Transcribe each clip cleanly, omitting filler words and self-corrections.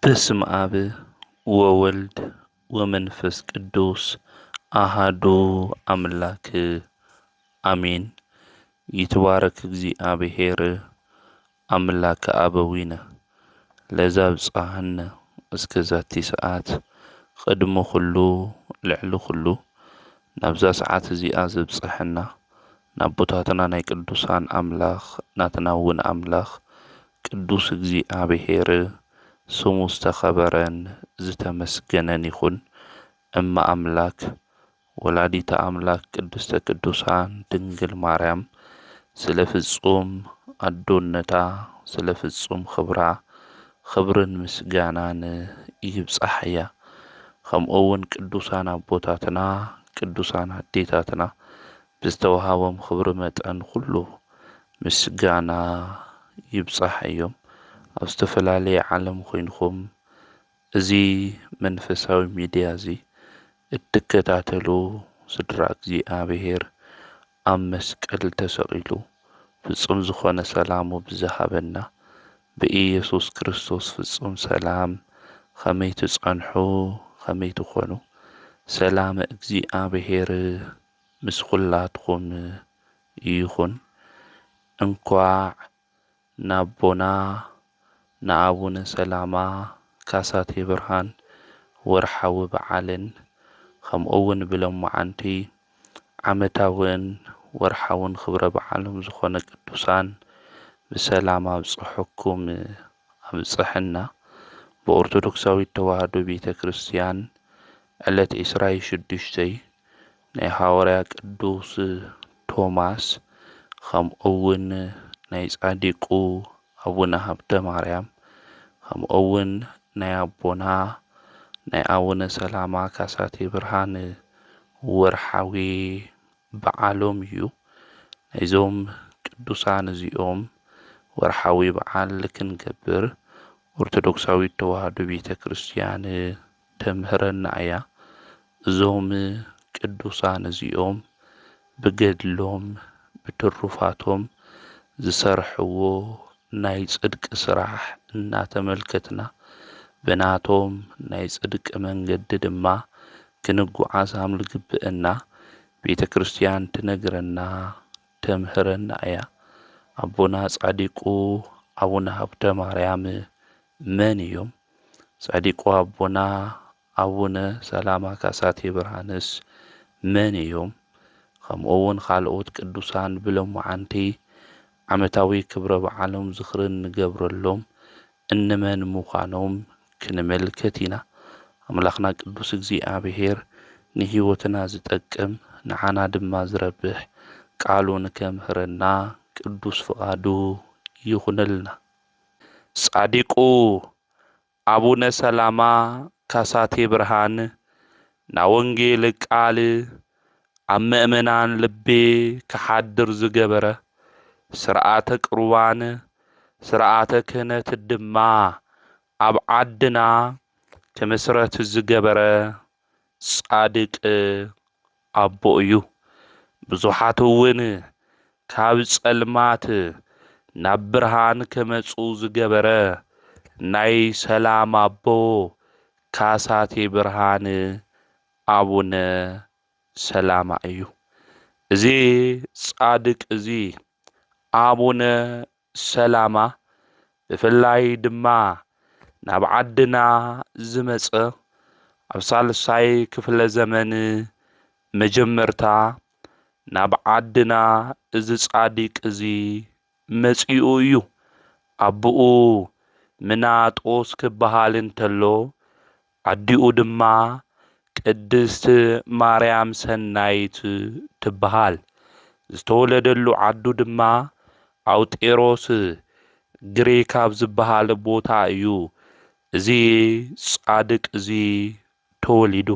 በስመ አብ ወወልድ ወመንፈስ ቅዱስ አሃዱ አምላክ አሜን። ይትባረክ እግዚአብሔር አምላከ አበዊነ ለዘብጽሐነ እስከ ዛቲ ሰዓት ቅድሞ ኩሉ ልዕሊ ኩሉ ናብዛ ሰዓት እዚኣ ዘብጽሐና ናቦታትና ናይ ቅዱሳን አምላኽ ናትና እውን አምላኽ ቅዱስ እግዚአብሔር ስሙ ዝተኸበረን ዝተመስገነን ይኹን። እማ አምላክ ወላዲተ አምላክ ቅድስተ ቅዱሳን ድንግል ማርያም ስለ ፍጹም አዶነታ ስለ ፍጹም ክብራ ክብርን ምስጋናን ይብጻሕያ። ከምኡውን ቅዱሳን አቦታትና ቅዱሳን አዴታትና ብዝተወሃቦም ክብሪ መጠን ኩሉ ምስጋና ይብጻሕዮም። ኣብ ዝተፈላለየ ዓለም ኮይንኩም እዚ መንፈሳዊ ሚድያ እዚ እትከታተሉ ስድራ እግዚአብሔር ኣብ መስቀል ተሰቂሉ ፍጹም ዝኾነ ሰላሙ ብዝሃበና ብኢየሱስ ክርስቶስ ፍጹም ሰላም ከመይ ትጸንሑ ከመይ ትኾኑ ሰላም እግዚአብሔር ምስ ኩላትኩም ይኹን። እንኳዕ ናቦና ንአቡነ ሰላማ ካሳቴ ብርሃን ወርሓዊ በዓልን ከምኡውን ብሎሙዓንቲ ዓመታውን ወርሓውን ክብረ በዓሎም ዝኾነ ቅዱሳን ብሰላም ኣብጽሑኩም ኣብጽሕና። ብኦርቶዶክሳዊት ተዋህዶ ቤተ ክርስቲያን ዕለት 26 ናይ ሐዋርያ ቅዱስ ቶማስ ከምኡውን ናይ ጻዲቁ አቡነ ሀብተ ማርያም ከምኡውን ናይ አቦና ናይ አቡነ ሰላማ ካሳቴ ብርሃን ወርሓዊ በዓሎም እዩ። ናይዞም ቅዱሳን እዚኦም ወርሓዊ በዓል ክንገብር ኦርቶዶክሳዊት ተዋህዶ ቤተ ክርስቲያን ተምህረና እያ። እዞም ቅዱሳን እዚኦም ብገድሎም ብትሩፋቶም ዝሰርሕዎ ናይ ጽድቂ ስራሕ እናተመልከትና ብናቶም ናይ ጽድቂ መንገዲ ድማ ክንጓዓዝ ዝግብአና ቤተ ክርስቲያን ትነግረና ተምህረና እያ። አቦና ጻዲቁ አቡነ ሀብተ ማርያም መን እዮም? ጻዲቁ አቦና አቡነ ሰላማ ካሳቴ ብርሃንስ መን እዮም? ከምኡውን ካልኦት ቅዱሳን ብሎሙዓንቲ ዓመታዊ ክብረ በዓሎም ዝኽሪ እንገብረሎም እንመን ምዃኖም ክንመልከት ኢና። አምላኽና ቅዱስ እግዚአብሔር ንህይወትና ዝጠቅም ንዓና ድማ ዝረብሕ ቃሉ ንከምህረና ቅዱስ ፍቃዱ ይኹነልና። ጻዲቁ አቡነ ሰላማ ካሳቴ ብርሃን ናወንጌል ቃል ኣብ ምእመናን ልቤ ክሓድር ዝገበረ ስርዓተ ቁርባን ስርዓተ ክህነት ድማ ኣብ ዓድና ክምስረት ዝገበረ ጻድቅ ኣቦ እዩ። ብዙሓት እውን ካብ ጸልማት ናብ ብርሃን ከመጹ ዝገበረ ናይ ሰላም ኣቦ ካሳቴ ብርሃን አቡነ ሰላማ እዩ። እዚ ጻድቅ እዚ አቡነ ሰላማ ብፍላይ ድማ ናብ ዓድና ዝመጸ ኣብ ሳልሳይ ክፍለ ዘመን መጀመርታ ናብ ዓድና እዚ ጻድቅ እዚ መጺኡ እዩ። አብኡ ምናጦስ ክበሃል እንተሎ ዓዲኡ ድማ ቅድስት ማርያም ሰናይት ትበሃል። ዝተወለደሉ ዓዱ ድማ አውጤሮስ ግሪክ ኣብ ዝበሃል ቦታ እዩ እዚ ጻድቅ እዚ ተወሊዱ።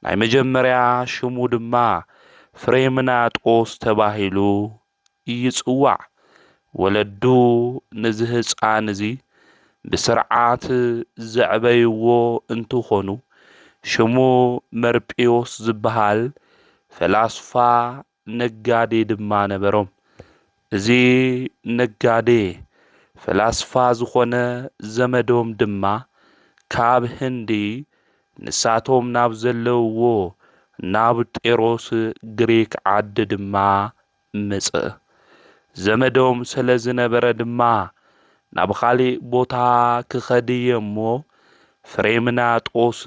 ናይ መጀመርያ ሽሙ ድማ ፍሬምናጦስ ተባሂሉ ይጽዋዕ። ወለዱ ነዚ ህፃን እዚ ብስርዓት ዘዕበይዎ እንትኾኑ ሽሙ መርጴዎስ ዝበሃል ፈላስፋ ነጋዴ ድማ ነበሮም። እዚ ነጋዴ ፈላስፋ ዝኾነ ዘመዶም ድማ ካብ ህንዲ ንሳቶም ናብ ዘለውዎ ናብ ጤሮስ ግሪክ ዓዲ ድማ መጽእ ዘመዶም ስለ ዝነበረ ድማ ናብ ካሊእ ቦታ ክኸድየ እሞ ፍሬምናጦስ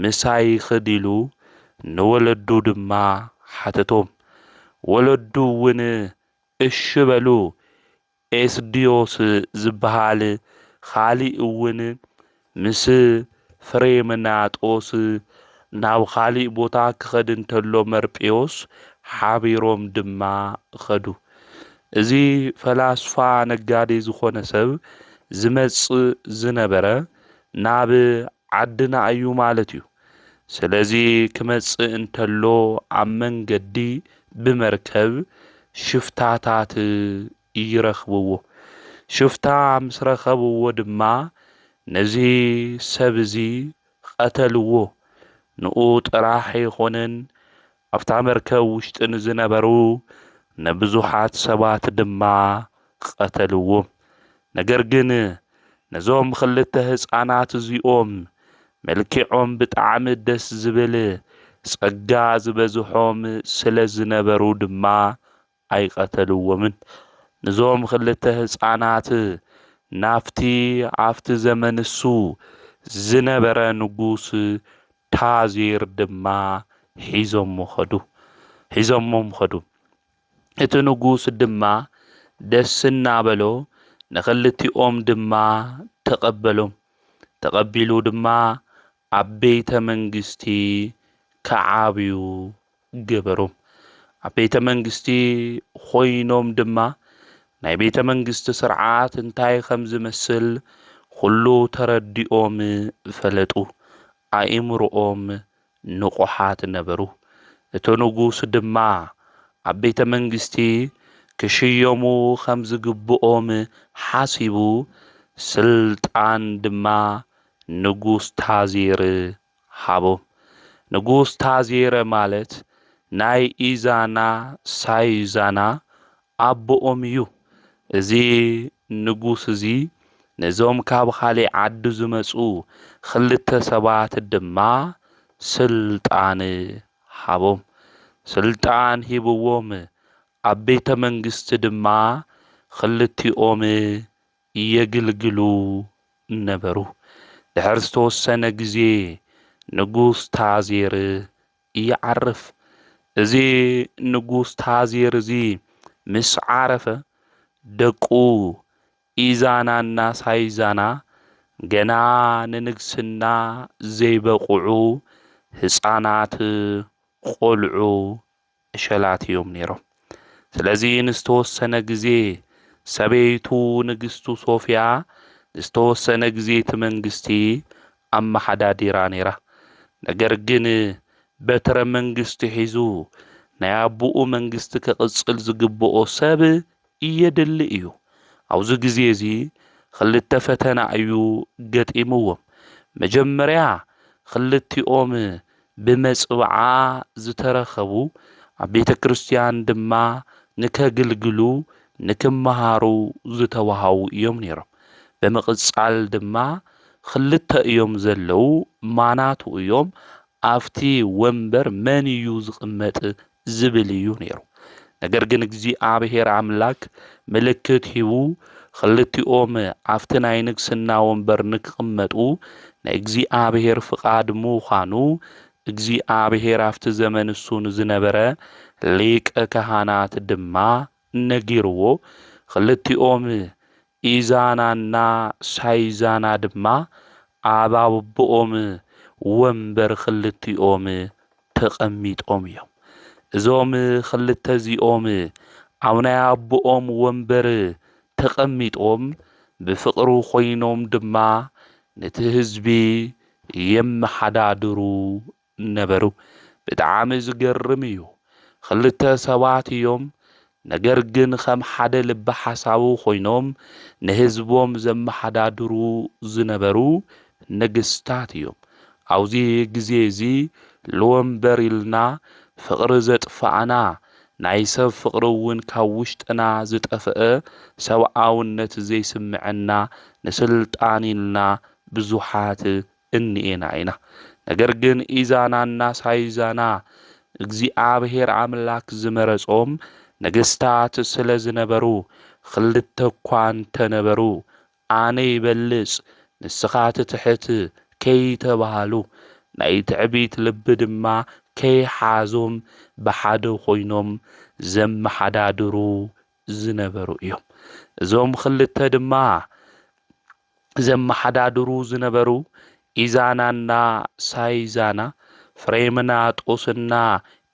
ምሳይ ኽዲሉ ንወለዱ ድማ ሓተቶም ወለዱ እውን እሺ በሉ ኤስድዮስ ዝበሃል ካሊእ እውን ምስ ፍሬምናጦስ ናብ ካሊእ ቦታ ክኸድ እንተሎ መርጴዎስ ሓቢሮም ድማ ኸዱ እዚ ፈላስፋ ነጋዴ ዝኾነ ሰብ ዝመጽእ ዝነበረ ናብ ዓድና እዩ ማለት እዩ ስለዚ ክመጽእ እንተሎ ኣብ መንገዲ ብመርከብ ሽፍታታት ይረኽብዎ ሽፍታ ምስ ረኸብዎ ድማ ነዚ ሰብ እዚ ቀተልዎ ንኡ ጥራሕ ይኾነን ኣብታ መርከብ ውሽጢ ዝነበሩ ነብዙሓት ሰባት ድማ ቀተልዎ ነገር ግን ነዞም ክልተ ህፃናት እዚኦም መልክዖም ብጣዕሚ ደስ ዝብል ጸጋ ዝበዝሖም ስለ ዝነበሩ ድማ ኣይቀተልዎምን ነዞም ክልተ ህፃናት ናፍቲ ኣብቲ ዘመን እሱ ዝነበረ ንጉስ ታዜር ድማ ሒዞሞም ኸዱ እቲ ንጉስ ድማ ደስ እናበሎ ንኽልቲኦም ድማ ተቐቢሉ ድማ ኣብ ቤተ መንግስቲ ከዓብዩ ገበሮም ኣብ ቤተ መንግስቲ ኾይኖም ድማ ናይ ቤተ መንግስቲ ስርዓት እንታይ ከም ዝመስል ኩሉ ተረዲኦም ፈለጡ ኣእምሮኦም ንቑሓት ነበሩ እቲ ንጉስ ድማ ኣብ ቤተ መንግስቲ ክሽየሙ ከም ዝግብኦም ሓሲቡ ስልጣን ድማ ንጉስ ታዜር ሃቦም ንጉስ ታዜር ማለት ናይ ኢዛና ሳይዛና ኣቦኦም እዩ እዚ ንጉስ እዚ ነዞም ካብ ካሊእ ዓዲ ዝመጹ ክልተ ሰባት ድማ ስልጣን ሃቦም ስልጣን ሂብዎም ኣብ ቤተ መንግስቲ ድማ ክልቲኦም የግልግሉ ነበሩ ድሕሪ ዝተወሰነ ግዜ ንጉስ ታዜር ይዓርፍ እዚ ንጉስ ታዜር እዚ ምስ ዓረፈ ደቁ ኢዛናና ሳይዛና ገና ንንግስና ዘይበቁዑ ህፃናት ቆልዑ እሸላት እዮም ነይሮም ስለዚ ንዝተወሰነ ግዜ ሰበይቱ ንግስቱ ሶፍያ ንዝተወሰነ ግዜ እቲ መንግስቲ ኣመሓዳዲራ ነይራ ነገር ግን በትረ መንግስቲ ሒዙ ናይ ኣቦኡ መንግስቲ ክቕጽል ዝግብኦ ሰብ እየድሊ እዩ ኣብዚ ግዜ እዚ ክልተ ፈተና እዩ ገጢምዎም መጀመርያ ክልቲኦም ብመጽብዓ ዝተረኸቡ ኣብ ቤተ ክርስቲያን ድማ ንከግልግሉ ንክመሃሩ ዝተዋሃቡ እዮም ነይሮም ብምቕጻል ድማ ክልተ እዮም ዘለው ማናቱ እዮም ኣብቲ ወንበር መን እዩ ዝቕመጥ ዝብል እዩ ነይሩ ነገር ግን እግዚአብሔር አምላክ ምልክት ሂቡ ክልቲኦም ኣብቲ ናይ ንግስና ወንበር ንክቕመጡ ናይ እግዚአብሔር ፍቃድ ምዃኑ እግዚአብሔር ኣብቲ ዘመን እሱ ዝነበረ ሊቀ ካህናት ድማ ነጊርዎ ክልቲኦም ኢዛናና ሳይዛና ድማ ኣብ ኣቦኦም ወንበር ክልቲኦም ተቐሚጦም እዮም እዞም ክልተ እዚኦም ኣብ ናይ ኣቦኦም ወንበር ተቐሚጦም ብፍቅሩ ኮይኖም ድማ ነቲ ህዝቢ የመሓዳድሩ ነበሩ ብጣዕሚ ዝገርም እዩ ክልተ ሰባት እዮም ነገር ግን ከም ሓደ ልቢ ሓሳቡ ኮይኖም ንህዝቦም ዘመሓዳድሩ ዝነበሩ ንግስታት እዮም ኣብዚ ግዜ እዚ ለወንበር ኢልና ፍቅሪ ዘጥፋኣና ናይ ሰብ ፍቅሪ እውን ካብ ውሽጥና ዝጠፍአ ሰብኣውነት ዘይስምዐና ንስልጣን ኢልና ብዙሓት እንኤና ኢና ነገር ግን ኢዛናና ሳይዛና እግዚአብሔር አምላክ ዝመረጾም ነገስታት ስለ ዝነበሩ ክልተ እኳ እንተነበሩ ኣነ ይበልጽ ንስኻት ትሕት ከይተባሃሉ ናይ ትዕቢት ልቢ ድማ ከይሓዞም ብሓደ ኮይኖም ዘመሓዳድሩ ዝነበሩ እዮም እዞም ክልተ ድማ ዘመሓዳድሩ ዝነበሩ ኢዛናና ሳይዛና ፍሬምናጦስና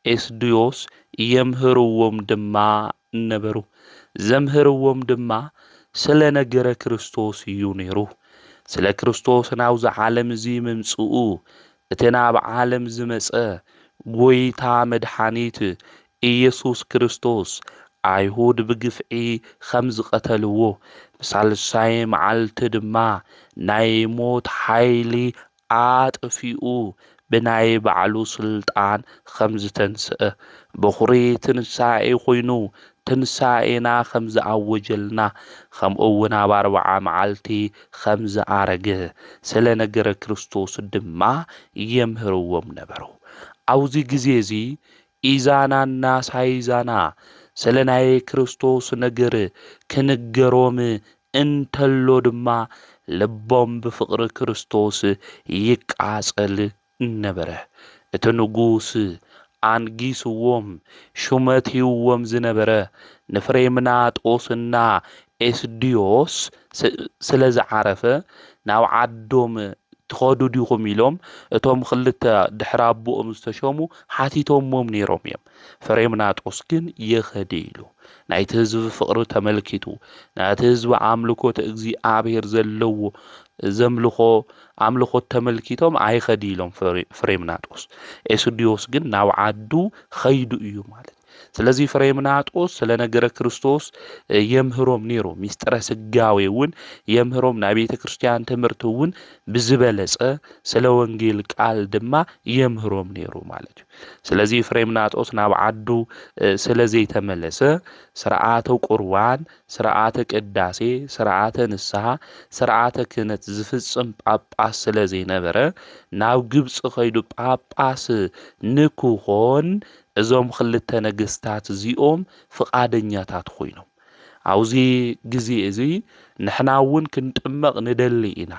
ኤስድዮስ የምህርዎም ድማ ነበሩ ዘምህርዎም ድማ ስለ ነገረ ክርስቶስ እዩ ነይሩ ስለ ክርስቶስ ናብዚ ዓለም እዚ ምምጽኡ እቲ ናብ ዓለም ዝመጸ ጎይታ መድኃኒት ኢየሱስ ክርስቶስ አይሁድ ብግፍዒ ከም ዝቀተልዎ ብሳልሳይ መዓልቲ ድማ ናይ ሞት ሓይሊ አጥፊኡ ብናይ ባዕሉ ስልጣን ከም ዝተንስአ በኹሪ ትንሳኤ ኮይኑ ትንሳኤና ከም ዝኣወጀልና ከምኡውን ኣብ 40 መዓልቲ ከም ዝኣረገ ስለ ነገረ ክርስቶስ ድማ የምህርዎም ነበሩ ኣብዚ ግዜ እዚ ኢዛናና ሳይዛና ስለ ናይ ክርስቶስ ነገር ክንገሮም እንተሎ ድማ ልቦም ብፍቅሪ ክርስቶስ ይቃጸል ነበረ እቲ ንጉስ አንጊስዎም ሹመት ሂዎም ዝነበረ ንፍሬምናጦስና ኤስድዮስ ስለ ዝዓረፈ ናብ ዓዶም ትኸዱ ዲኹም ኢሎም እቶም ክልተ ድሕሪ ኣቦኦም ዝተሾሙ ሓቲቶሞም ነይሮም እዮም ፍሬምናጦስ ግን የኸደ ኢሉ ናይቲ ህዝቢ ፍቅሪ ተመልኪቱ ናይቲ ህዝቢ ኣምልኮት እግዚአብሔር ዘለዎ ዘምልኾ ኣምልኾት ተመልኪቶም ኣይኸዲ ኢሎም ፍሬምናጦስ ኤስድዮስ ግን ናብ ዓዱ ኸይዱ እዩ ማለት ስለዚ ፍሬምናጦስ ስለ ነገረ ክርስቶስ የምህሮም ነይሩ ሚስጥረ ስጋዌ እውን የምህሮም ናይ ቤተ ክርስቲያን ትምህርቲ እውን ብዝበለጸ ስለ ወንጌል ቃል ድማ የምህሮም ነይሩ ማለት እዩ ስለዚ ፍሬምናጦስ ናብ ዓዱ ስለ ዘይተመለሰ ስርዓተ ቁርባን ስርዓተ ቅዳሴ ስርዓተ ንስሐ ስርዓተ ክህነት ዝፍጽም ጳጳስ ስለ ዘይነበረ ናብ ግብጽ ኸይዱ ጳጳስ ንክኾን እዞም ክልተ ነገስታት እዚኦም ፍቃደኛታት ኮይኖም ኣብዚ ግዜ እዚ ንሕና እውን ክንጥመቕ ንደሊ ኢና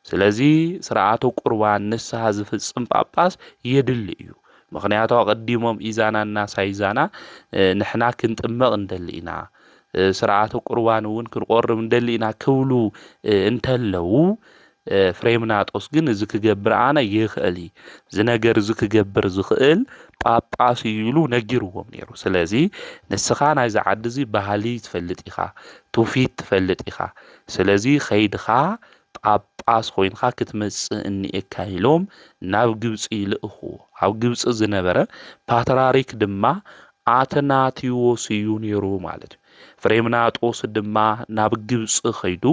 ስለዚ ስርዓተ ቁርባን ንስሐ ዝፍጽም ጳጳስ የድሊ እዩ ምክንያቱ ቀዲሞም ኢዛናና ሳይዛና ንሕና ክንጥመቕ እንደሊ ኢና ስርዓተ ቁርባን እውን ክንቆርብ እንደሊ ኢና ክብሉ እንተለው ፍሬምናጦስ ግን እዚ ክገብር ኣነ ይኽእል ዝነገር እዚ ክገብር ዝኽእል ጳጳስ ይሉ ነጊርዎም ነይሩ ስለዚ ንስኻ ናይ ዝዓዲ እዚ ባህሊ ትፈልጥ ኢኻ ትውፊት ትፈልጥ ኢኻ ስለዚ ኸይድኻ ጳጳስ ኮይንካ ክትመጽእ እንኤካ ኢሎም ናብ ግብጽ ይልእኹ ኣብ ግብጽ ዝነበረ ፓትርያርክ ድማ አትናቴዎስ እዩ ነይሩ ማለት ፍሬምናጦስ ድማ ናብ ግብጽ ኸይዱ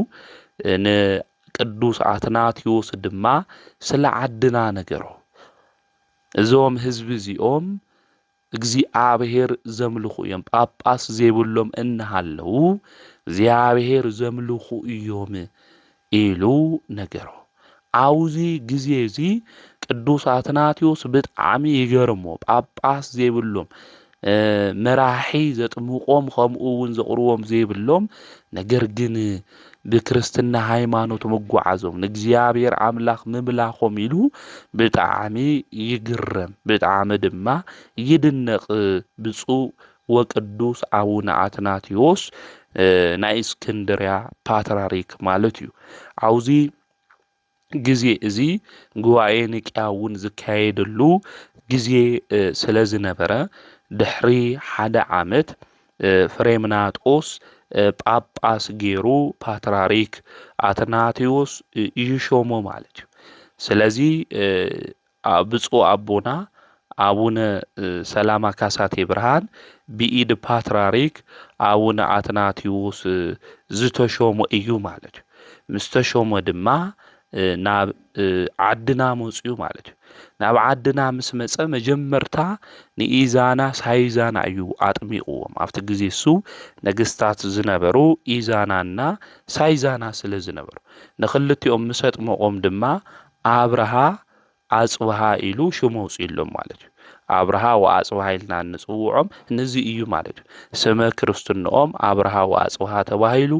ቅዱስ አትናቴዎስ ድማ ስለ ዓድና ነገሮ እዞም ህዝቢ እዚኦም እግዚአብሔር ዘምልኹ እዮም ጳጳስ ዘይብሎም እንሃለው እግዚአብሔር ዘምልኹ እዮም ኢሉ ነገሮ አውዚ ግዜ እዚ ቅዱስ አትናቴዎስ ብጣዕሚ ይገርሞ ጳጳስ ዘይብሎም መራሒ ዘጥምቆም ከምኡውን ዘቕርቦም ዘይብሎም ነገር ግን ብክርስትና ሃይማኖት መጓዓዞም ንእግዚአብሔር አምላኽ ምምላኾም ኢሉ ብጣዕሚ ይግረም ብጣዕሚ ድማ ይድነቕ ብፁዕ ወቅዱስ አቡነ አትናቴዎስ ናይ እስክንድርያ ፓትርያርክ ማለት እዩ አውዚ ግዜ እዚ ጉባኤ ኒቅያ እውን ዝካየደሉ ግዜ ስለ ዝነበረ ድሕሪ ሓደ ዓመት ፍሬምናጦስ ጳጳስ ገይሩ ፓትርያርክ አትናቴዎስ ይሾሞ ማለት እዩ ስለዚ ብፁዕ አቦና አቡነ ሰላማ ካሳቴ ብርሃን ብኢድ ፓትርያርክ አቡነ አትናቴዎስ ዝተሾሞ እዩ ማለት እዩ ምስተሾሞ ድማ ናብ ዓድና መጽኡ ማለት እዩ ናብ ዓድና ምስ መጸ መጀመርታ ንኢዛና ሳይዛና እዩ አጥሚቁዎም ኣብቲ ግዜ እሱ ነገስታት ዝነበሩ ኢዛናና ሳይዛና ስለ ዝነበሩ ንኽልቲኦም ምስ አጥመቆም ድማ አብርሃ አጽብሃ ኢሉ ሽሙ አውፂሎም ማለት እዩ አብርሃ ወአጽብሃ ኢልና ንጽውዖም እነዚህ እዩ ማለት እዩ ስመ ክርስትናኦም አብርሃ ወአጽብሃ ተባሂሉ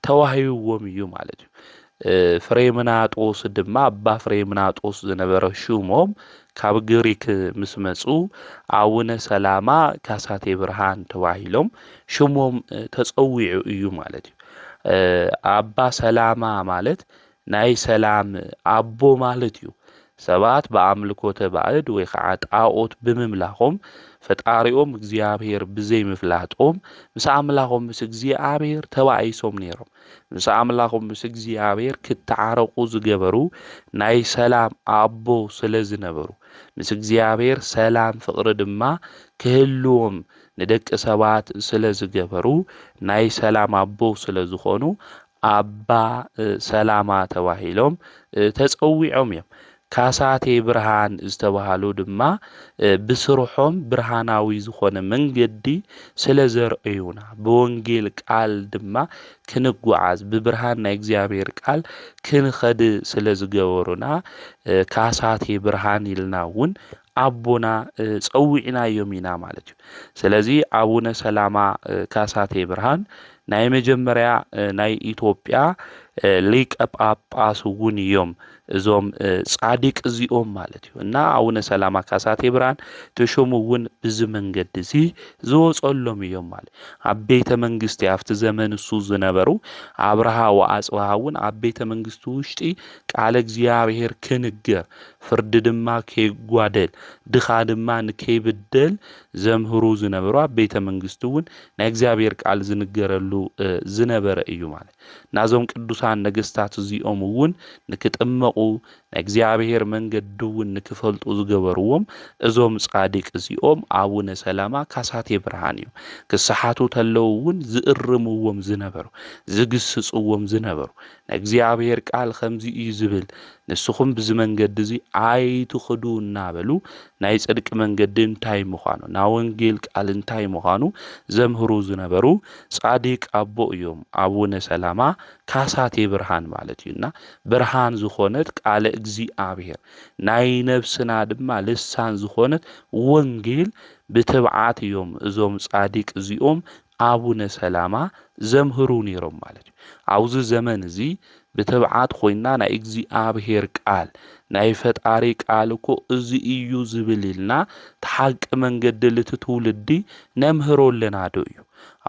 ተዋሂብዎም እዩ ማለት እዩ ፍሬምናጦስ ድማ አባ ፍሬምናጦስ ዝነበረ ሽሞም ካብ ግሪክ ምስ መጹ አቡነ ሰላማ ካሳቴ ብርሃን ተባሂሎም ሽሞም ተጸዊዑ እዩ ማለት እዩ አባ ሰላማ ማለት ናይ ሰላም አቦ ማለት እዩ ሰባት በአምልኮተ ባዕድ ወይ ከዓ ጣዖት ብምምላኾም ፈጣሪኦም እግዚአብሔር ብዘይ ምፍላጦም ምስ አምላኾም ምስ እግዚአብሔር ተባይሶም ነይሮም ምስ አምላኾም ምስ እግዚአብሔር ክተዓረቁ ዝገበሩ ናይ ሰላም አቦ ስለ ዝነበሩ ምስ እግዚአብሔር ሰላም ፍቅሪ ድማ ክህልዎም ንደቂ ሰባት ስለ ዝገበሩ ናይ ሰላም አቦ ስለ ዝኾኑ አባ ሰላማ ተባሂሎም ተጸዊዖም እዮም ካሳቴ ብርሃን ዝተባሃሉ ድማ ብስርሖም ብርሃናዊ ዝኾነ መንገዲ ስለ ዘርእዩና በወንጌል ቃል ድማ ክንጓዓዝ ብብርሃን ናይ እግዚአብሔር ቃል ክንኸድ ስለ ዝገበሩና ካሳቴ ብርሃን ኢልናውን አቦና ጸዊዕናዮም ኢና ማለት እዩ ስለዚ አቡነ ሰላማ ካሳቴ ብርሃን ናይ መጀመርያ ናይ ኢትዮጵያ ሊቀ ጳጳስ እውን እዮም እዞም ጻዲቅ እዚኦም ማለት እዩ እና አቡነ ሰላማ ካሳቴ ብርሃን ተሾሙ እውን ብዚ መንገዲ እዚ ዝወጸሎም እዮም ማለት ኣብ ቤተ መንግስቲ ኣብቲ ዘመን እሱ ዝነበሩ አብርሃ ወአጽብሃ እውን ኣብ ቤተ መንግስቱ ውሽጢ ቃለ እግዚአብሔር ክንገር ፍርድ ድማ ከይጓደል ድኻ ድማ ንከይብደል ዘምህሩ ዝነበሩ ኣብ ቤተ መንግስቱ እውን ናይ እግዚአብሔር ቃል ዝንገረሉ ዝነበረ እዩ ማለት ናዞም ቅዱሳን ነገስታት እዚኦም እውን ንክጥመቁ ናይ እግዚአብሔር መንገዲ እውን ንክፈልጡ ዝገበርዎም እዞም ጻዲቅ እዚኦም አቡነ ሰላማ ካሳቴ ብርሃን እዩ ክስሓቱ ተለው እውን ዝእርምዎም ዝነበሩ ዝግስጽዎም ዝነበሩ ናይ እግዚአብሔር ቃል ከምዚ እዩ ዝብል ንስኹም ብዚ መንገዲ እዚ ኣይትኸዱ እናበሉ ናይ ጽድቅ መንገዲ እንታይ ምዃኑ ና ወንጌል ቃል እንታይ ምዃኑ ዘምህሩ ዝነበሩ ጻዲቅ አቦ እዮም አቡነ ሰላማ ካሳቴ ብርሃን ማለት እዩና ብርሃን ዝኾነት ቃለ እግዚአብሔር ናይ ነፍስና ድማ ልሳን ዝኾነት ወንጌል ብትብዓት እዮም እዞም ጻዲቅ እዚኦም አቡነ ሰላማ ዘምህሩ ነይሮም ማለት እዩ አውዚ ዘመን እዚ ብትብዓት ኮይና ናይ እግዚአብሔር ቃል ናይ ፈጣሪ ቃል እኮ እዚ እዩ ዝብልና ተሓቂ መንገዲ ልትትውልዲ ነምህሮለና ዶ እዩ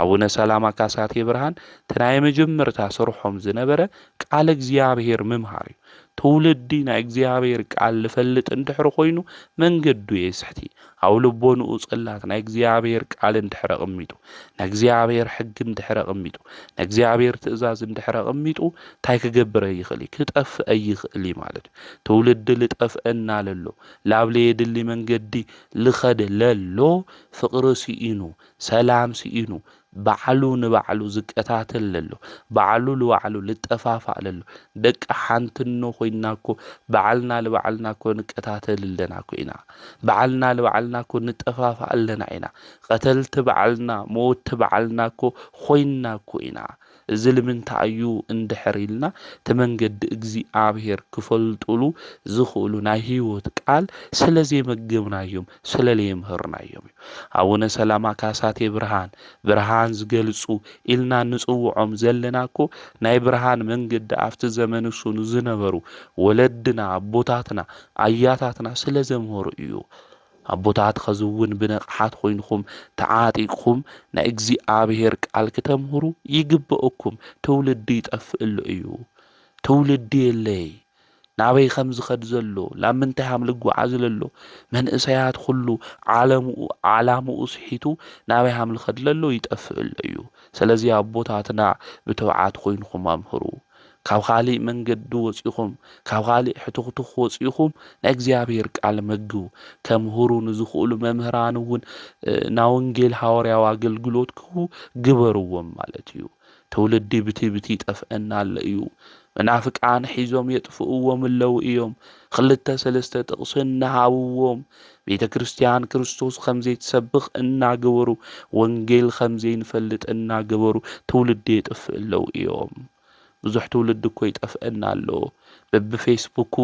አቡነ ሰላማ ካሳቴ ብርሃን ተናይ መጀመርታ ስርሖም ዝነበረ ቃል እግዚአብሔር ምምሃር እዩ ትውልዲ ናይ እግዚአብሔር ቃል ልፈልጥ እንድሕር ኮይኑ መንገዱ የስሕቲ አው ልቦንኡ ጽላት ናይ እግዚአብሔር ቃል እንድሕር ቀሚጡ ናይ እግዚአብሔር ሕግ እንድሕር ቀሚጡ ናይ እግዚአብሔር ትእዛዝ እንድሕር ቀሚጡ ታይ ክገብረ ይኽእል ክጠፍእ ይኽእል ማለት ትውልዲ ልጠፍአና ለሎ ላብለ የድሊ መንገዲ ልኸደ ለሎ ፍቅሪ ሲኢኑ ሰላም ሲኢኑ ባዕሉ ንባዕሉ ዝቀታተል ለሎ ባዕሉ ለባዕሉ ልጠፋፋእ ለሎ ደቂ ሓንትኖ ኮይናኮ ባዕልና ለባዕልናኮ ንቀታተል ለናኮ ኢና ባዕልና ለባዕልናኮ ንጠፋፋእ ለና ኢና ቀተልቲ ባዕልና ሞት ባዕልናኮ ኮይናኮ ኢና እዚ ልምንታይ እዩ እንድሕሪልና ተመንገዲ እግዚአብሔር ክፈልጡሉ ዝኽእሉ ናይ ህይወት ቃል ስለዘይመገብናዮም ስለለይምህርናዮም አቡነ ሰላማ ካሳቴ ብርሃን ብርሃን ዝገልጹ ኢልና ንጽውዖም ዘለናኮ ናይ ብርሃን መንገዲ ኣብቲ ዘመን እሱ ዝነበሩ ወለድና አቦታትና አያታትና ስለዘምህሩ እዩ አቦታት ኸዝውን ብነቅሓት ኮይንኩም ተዓጢቅኩም ናይ እግዚአብሔር ቃል ከተምህሩ ይግበአኩም ትውልዲ ይጠፍእሉ እዩ ትውልዲ የለይ ናበይ ከም ዝኸድ ዘሎ ላምንታይ ሃም ልጓዓዝ ዘሎ መንእሰያት ኩሉ ዓላምኡ ስሒቱ ናበይ ሃም ልኸድ ዘሎ ይጠፍእሉ እዩ ስለዚ አቦታትና ብተውዓት ኮይንኩም አምህሩ ካብ ካሊእ መንገዲ ወፂኹም ካብ ካሊእ ሕቱኽቱኽ ወፂኹም ናይ እግዚአብሔር ቃል መግቡ ከምህሩ ንዝኽእሉ መምህራን እውን ና ወንጌል ሐዋርያዊ አገልግሎት ግበርዎም ማለት እዩ ትውልዲ ብቲ ጠፍአና እዩ መናፍቃን ሒዞም የጥፍእዎም ኣለው እዮም ክልተ ሰለስተ ጥቕሲ እናሃብዎም ቤተ ክርስቲያን ክርስቶስ ከምዘይ ትሰብኽ እናገበሩ ወንጌል ከምዘይ ንፈልጥ እናገበሩ ትውልዲ የጥፍእ ኣለው እዮም ብዙሕ ትውልድ እኮ ይጠፍአና ኣሎ በብፌስቡኩ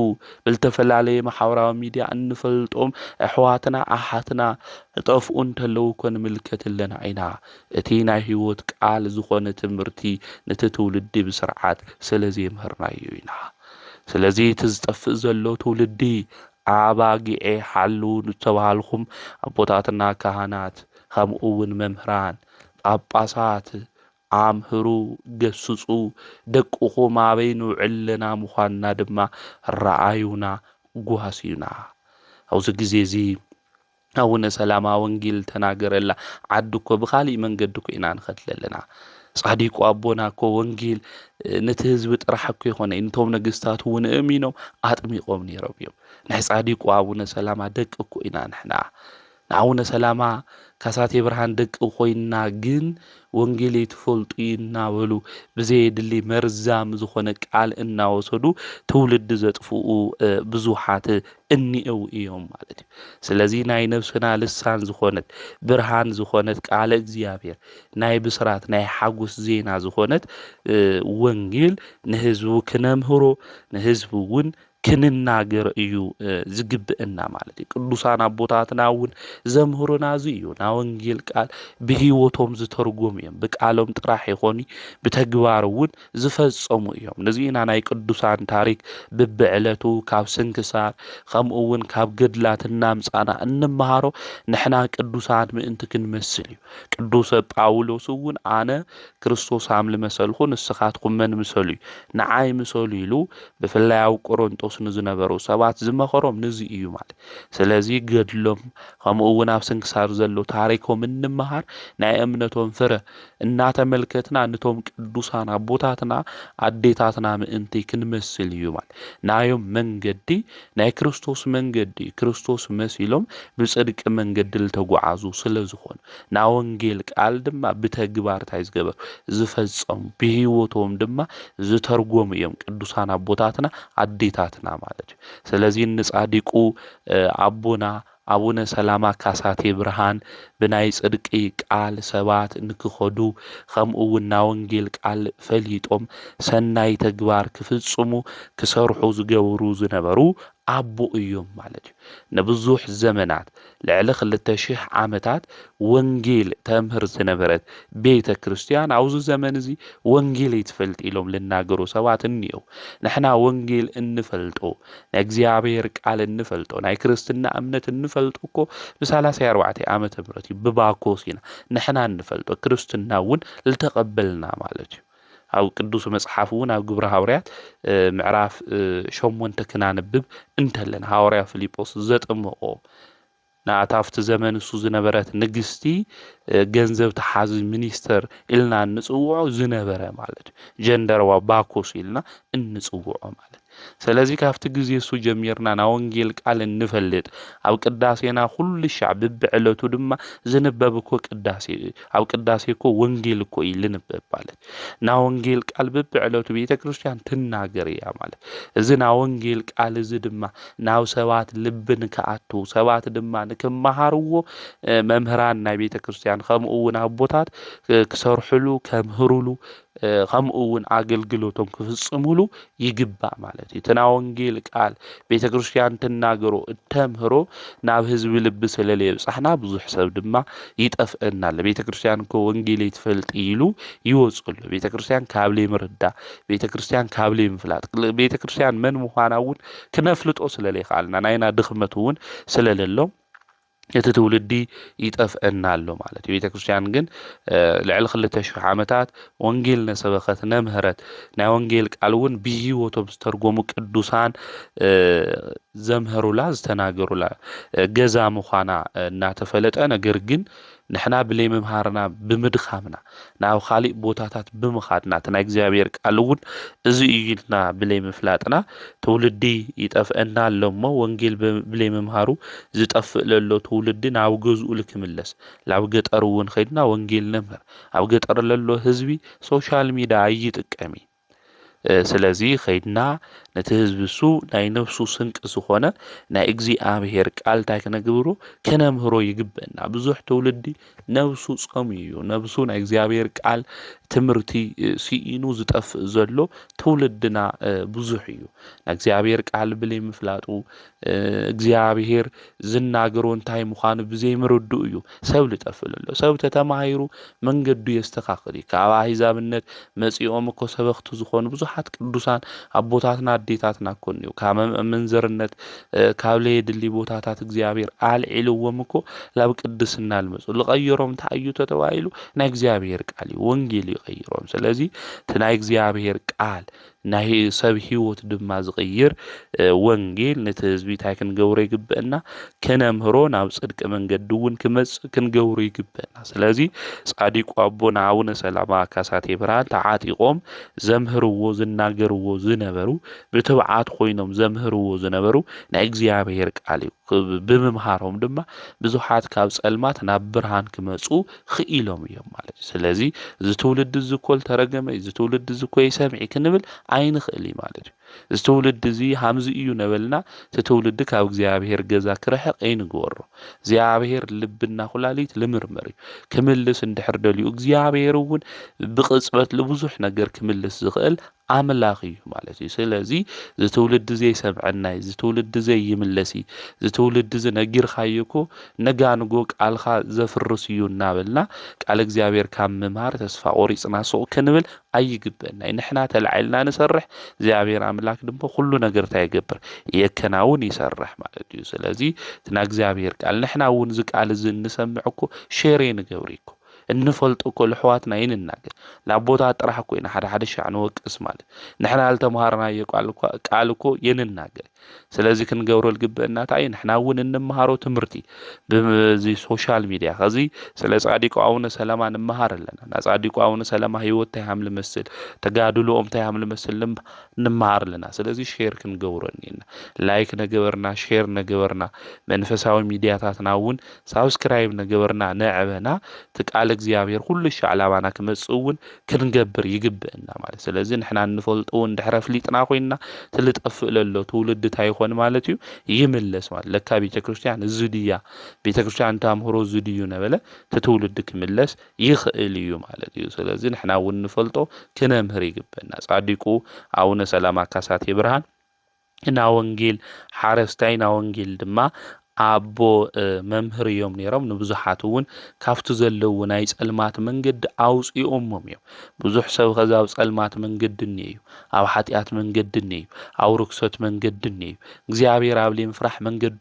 ብልተፈላለየ ማሕበራዊ ሚድያ እንፈልጦም ኣሕዋትና ኣሓትና ጠፍኡ እንተለው እኮ ንምልከት ኣለና ኢና እቲ ናይ ህይወት ቃል ዝኾነ ትምህርቲ ነቲ ትውልዲ ብስርዓት ስለዘይምህርናዮ ኢና ስለዚ እቲ ዝጠፍእ ዘሎ ትውልዲ ኣባጊዕ ሓልው ዝተባሃልኩም ኣቦታትና ካህናት ከምኡ እውን መምህራን ጳጳሳት ኣምህሩ ገስጹ ደቅኹም ኣበይ ንውዕልና ምዃንና ድማ ረኣዩና ጓሲዩና ኣብዚ ግዜ እዚ ኣቡነ ሰላማ ወንጌል ተናገረላ ዓዲ እኮ ብኻሊእ መንገዲ እኮ ኢና ንኸድ ዘለና ጻዲቁ ኣቦና እኮ ወንጌል ነቲ ህዝቢ ጥራሕ እኮ ይኾነ እንቶም ነገስታት እውን እሚኖም ኣጥሚቖም ነይሮም እዮም ናይ ጻዲቁ ኣቡነ ሰላማ ደቂ እኮ ኢና ንሕና ኣቡነ ሰላማ ካሳቴ ብርሃን ደቂ ኮይና ግን ወንጌል ይትፈልጡ እናበሉ ብዘይድሊ መርዛም ዝኾነ ቃል እናወሰዱ ትውልዲ ዘጥፍኡ ብዙሓት እኒአው እዮም ማለት እዩ ስለዚ ናይ ነፍስና ልሳን ዝኾነት ብርሃን ዝኾነት ቃለ እግዚአብሔር ናይ ብስራት ናይ ሓጎስ ዜና ዝኾነት ወንጌል ንህዝቡ ክነምህሮ ንህዝቡ እውን ክንናገር እዩ ዝግብእና ማለት እዩ ቅዱሳን ኣቦታትና እውን ዘምህሩና እዩ ና ወንጌል ቃል ብህይወቶም ዝተርጎሙ እዮም ብቃሎም ጥራሕ ይኾኑ ብተግባር እውን ዝፈጸሙ እዮም ነዚና ናይ ቅዱሳን ታሪክ ብብዕለቱ ካብ ስንክሳር ከምኡ እውን ካብ ገድላትና ምጻና እንመሃሮ ንሕና ቅዱሳን ምእንቲ ክንመስል እዩ ቅዱስ ጳውሎስ እውን ኣነ ክርስቶስ ኣምል መሰልኩ ንስኻትኩም መን ምሰሉ ንዓይ ምሰሉ ኢሉ ብፍላይ ኣብ ቆሮንጦስ ንዝነበሩ ሰባት ዝመኸሮም ነዚ እዩ ማለት ስለዚ ገድሎም ከምኡ እውን ኣብ ስንክሳር ዘሎ ታሪኮም እንመሃር ናይ እምነቶም ፍረ እናተመልከትና ነቶም ቅዱሳን ኣቦታትና ኣዴታትና ምእንቲ ክንመስል እዩ ማለት ናዮም መንገዲ ናይ ክርስቶስ መንገዲ ክርስቶስ መሲሎም ብጽድቅ መንገዲ ዝተጓዓዙ ስለዝኾኑ ና ወንጌል ቃል ድማ ብተግባር ታይ ዝገበሩ ዝፈጸሙ ብህይወቶም ድማ ዝተርጎሙ እዮም ቅዱሳን ኣቦታትና ኣዴታትና ማለት እዩ ስለዚ ንጻዲቁ ኣቦና ኣቡነ ሰላማ ካሳቴ ብርሃን ብናይ ጽድቂ ቃል ሰባት ንክኸዱ ከምኡ እውን ና ወንጌል ቃል ፈሊጦም ሰናይ ተግባር ክፍጽሙ ክሰርሑ ዝገብሩ ዝነበሩ ኣቦ እዮም ማለት እዩ ንብዙሕ ዘመናት ልዕሊ 2000 ዓመታት ወንጌል ተምህር ዝነበረት ቤተ ክርስቲያን ኣብዚ ዘመን እዚ ወንጌል ይትፈልጥ ኢሎም ልናገሩ ሰባት እንየው ንሕና ወንጌል እንፈልጦ ናይ እግዚአብሔር ቃል እንፈልጦ ናይ ክርስትና እምነት እንፈልጦ እኮ ብ34 ዓመተ ምህረት ብባኮስ ኢና ንሕና እንፈልጦ ክርስትና እውን ልተቀበልና ማለት እዩ أو قدوس مصحفون أو جبر هاوريات معرف شومون تكنانبب انتلن هاوريا فيليبوس زت أمه نعتافت زمن سوز نبرات نجستي جنزب تحاز مينستر إلنا نسوع زنبرة مالت جندر وباكوس إلنا النسوع مالت سلازي كافت جزء سو جميرنا ناونجيل قال نفلت أو قداسينا كل الشعب بعلته دم زنببكو قداسي أو قداسي كو ونجيل كو يلنبب مالت ناونجيل قال بعلته بيت كريستيان تناغري يا مالت إذا ناونجيل قال زدم ناو سوات لبن كأتو سوات دم كمهارو ممهران نبيت كريستيان خمؤون أبوتات كسرحلو كمهرولو خمؤون አገልግሎቶም ክፍጽሙሉ ይግባእ ማለት እዩ ተናወንጌል ቃል ቤተክርስቲያን ተናገሮ ተምህሮ ናብ ህዝብ ልብ ስለለየ ጽሕና ብዙሕ ሰብ ድማ ይጠፍአና ለቤተክርስቲያን ኮ ወንጌል ይትፈልጥ ይሉ ይወጽሉ ቤተክርስቲያን ካብለ ምርዳ ቤተክርስቲያን ካብለ ምፍላጥ ቤተክርስቲያን መን ምዃናውን ክነፍልጦ ስለለየ ቃልና ናይና ድኽመቱን ስለለለው يتتولدي يتفقنا له مالتي بيت كريستيان جن لعل خلته شو عامتات وانجيلنا سبقت نمهرت نا وانجيل قالون بيجي وتبسترجمو قدوسان زمهروا لا استناغروا لا جزا مخانا ناتفلت انا جرجن نحنا بلي ممهارنا بمدخامنا ناو خالق بوتاتات بمخاتنا تنا እግዚአብሔር ቃልውን እዚ ይልና بلي مفلاطنا تولدي يطفئنا لمو ወንጌል بلي ممهارو ዝጠፍእ ለሎ ትውልድ ናብ ገዝኡ ልክምለስ ላብ ገጠሩን ኸይድና ወንጌል ነምር ኣብ ገጠር ለሎ ህዝቢ ሶሻል ሚዲያ ይጥቀሚ ስለዚህ ኸይድና ነቲ ህዝብሱ ናይ ነፍሱ ስንቅ ዝኾነ ናይ እግዚአብሔር ቃል እንታይ ክነግብሮ ከነምህሮ ይግበአና። ብዙሕ ትውልዲ ነብሱ ጾም እዩ ነብሱ ናይ እግዚአብሔር ቃል ትምህርቲ ሲኢኑ ዝጠፍእ ዘሎ ትውልድና ብዙሕ እዩ። ናይ እግዚአብሔር ቃል ብለይ ምፍላጡ እግዚአብሔር ዝናገሮ እንታይ ምዃኑ ብዘይምርድኡ እዩ ሰብ ልጠፍእ ዘሎ። ሰብ ተተማሂሩ መንገዱ የስተኻኽል እዩ። ካብ አሕዛብነት መጺኦም እኮ ሰበኽቲ ዝኾኑ ብዙሓት ቅዱሳን አቦታትና አዴታትና እኮ እኒአው። ካብ መንዘርነት ካብ ለየድሊ ቦታታት እግዚአብሔር አልዒልዎም እኮ ላብ ቅድስና ልመጹ ልቐይሮም እንታይ እዩ ተባሂሉ ናይ እግዚአብሔር ቃል እዩ ወንጌል ይቐይሮም። ስለዚ እቲ ናይ እግዚአብሔር ቃል ናይ ሰብ ህይወት ድማ ዝቕይር ወንጌል ነቲ ህዝቢ እንታይ ክንገብሮ ይግበአና ከነምህሮ ናብ ጽድቂ መንገዲ እውን ክመጽእ ክንገብሮ ይግበአና። ስለዚ ጻዲቁ አቦና አቡነ ሰላማ ካሳቴ ብርሃን ተዓጢቖም ዘምህርዎ ዝናገርዎ ዝነበሩ ብትብዓት ኮይኖም ዘምህርዎ ዝነበሩ ናይ እግዚአብሔር ቃል እዩ። ብምምሃሮም ድማ ብዙሓት ካብ ጸልማት ናብ ብርሃን ክመጹ ክኢሎም እዮም ማለት እዩ። ስለዚ እዚ ትውልዲ እዚ እኮ ተረገመ እዚ ትውልዲ እዚ እኮ ይሰምዒ ክንብል ኣይንኽእል ማለት እዩ። እዚ ትውልዲ እዚ ሃምዚ እዩ ነበልና እቲ ትውልዲ ካብ እግዚአብሔር ገዛ ክርሕቕ ኣይንግበሮ። እግዚአብሔር ልብና ኩላሊት ልምርመር እዩ ክምልስ እንድሕር ደልዩ እግዚአብሔር እውን ብቅጽበት ለብዙሕ ነገር ክምልስ ዝኽእል አምላኽ እዩ ማለት እዩ። ስለዚ እዚ ትውልዲ እዚ ይሰምዐና እዚ ትውልዲ እዚ ይምለሲ እዚ ትውልዲ እዚ ነጊርካዮ እኮ ነጋንጎ ቃልካ ዘፍርስ እዩ እናበልና ቃል እግዚአብሔር ካብ ምምሃር ተስፋ ቆሪጽና ሱቕ ክንብል ኣይግበአና። ንሕና ተላዒልና ንሰርሕ እግዚአብሔር አምላክ ድማ ኩሉ ነገር ታይገብር የከናውን ይሰርሕ ማለት እዩ። ስለዚ እቲ ናይ እግዚአብሔር ቃል ንሕና እውን እዚ ቃል እዚ እንሰምዕ እኮ ሼር ንገብር እኮ እንፈልጦ እኮ ለሕዋትና ይንናገር ለአቦታት ጥራሕ እኮ ኢና ሓደ ሻዕ ንወቅስ ማለት ንሕና አልተምሃርናዮ ቃል እኮ የንናገር። ስለዚ ክንገብሮ ልግበአና እንታይ ንሕና እውን እንመሃሮ ትምህርቲ በዚ ሶሻል ሚዲያ ከዚ ስለ ጻዲቁ አቡነ ሰላማ እንመሃር ኣለና። ና ጻዲቁ አቡነ ሰላማ ህይወት እንታይ ሃምል መስል ተጋድሎኦም እንታይ ሃምል መስል እንመሃር ኣለና። ስለዚ ሼር ክንገብሮ እኒና ላይክ ነገበርና ሼር ነገበርና መንፈሳዊ ሚዲያታትና እውን ሳብስክራይብ ነገበርና ነዕበና ትቃል እግዚአብሔር ሁሉ ሻዕላባና ክመጽእ እውን ክንገብር ይግበአና ማለት። ስለዚ ንሕና እንፈልጦ እንድሕር ፍሊጥና ኮይና ትልጠፍእ ለሎ ትውልድ ታይኾን ማለት እዩ ይምለስ ማለት ለካ ቤተክርስቲያን ዝድያ ቤተክርስቲያን ታምህሮ ዝድዩ ነበለ ትውልድ ክምለስ ይኽእል እዩ ማለት እዩ። ስለዚ ንሕና እውን እንፈልጦ ክነምህር ይግበአና። ጻዲቁ አቡነ ሰላማ ካሳቴ ብርሃን እና ወንጌል ሓረስታይ ና ወንጌል ድማ አቦ መምህር እዮም ነይሮም ንብዙሓት እውን ካፍቱ ዘለው ናይ ጸልማት መንገዲ አውጽኦሞም እዮም። ብዙሕ ሰብ ከዛው ጸልማት መንገዲ እዩ ኣብ ኃጢአት መንገዲ እዩ ኣብ ርክሰት መንገዲ እዩ እግዚአብሔር ኣብ ለምፍራሕ መንገዲ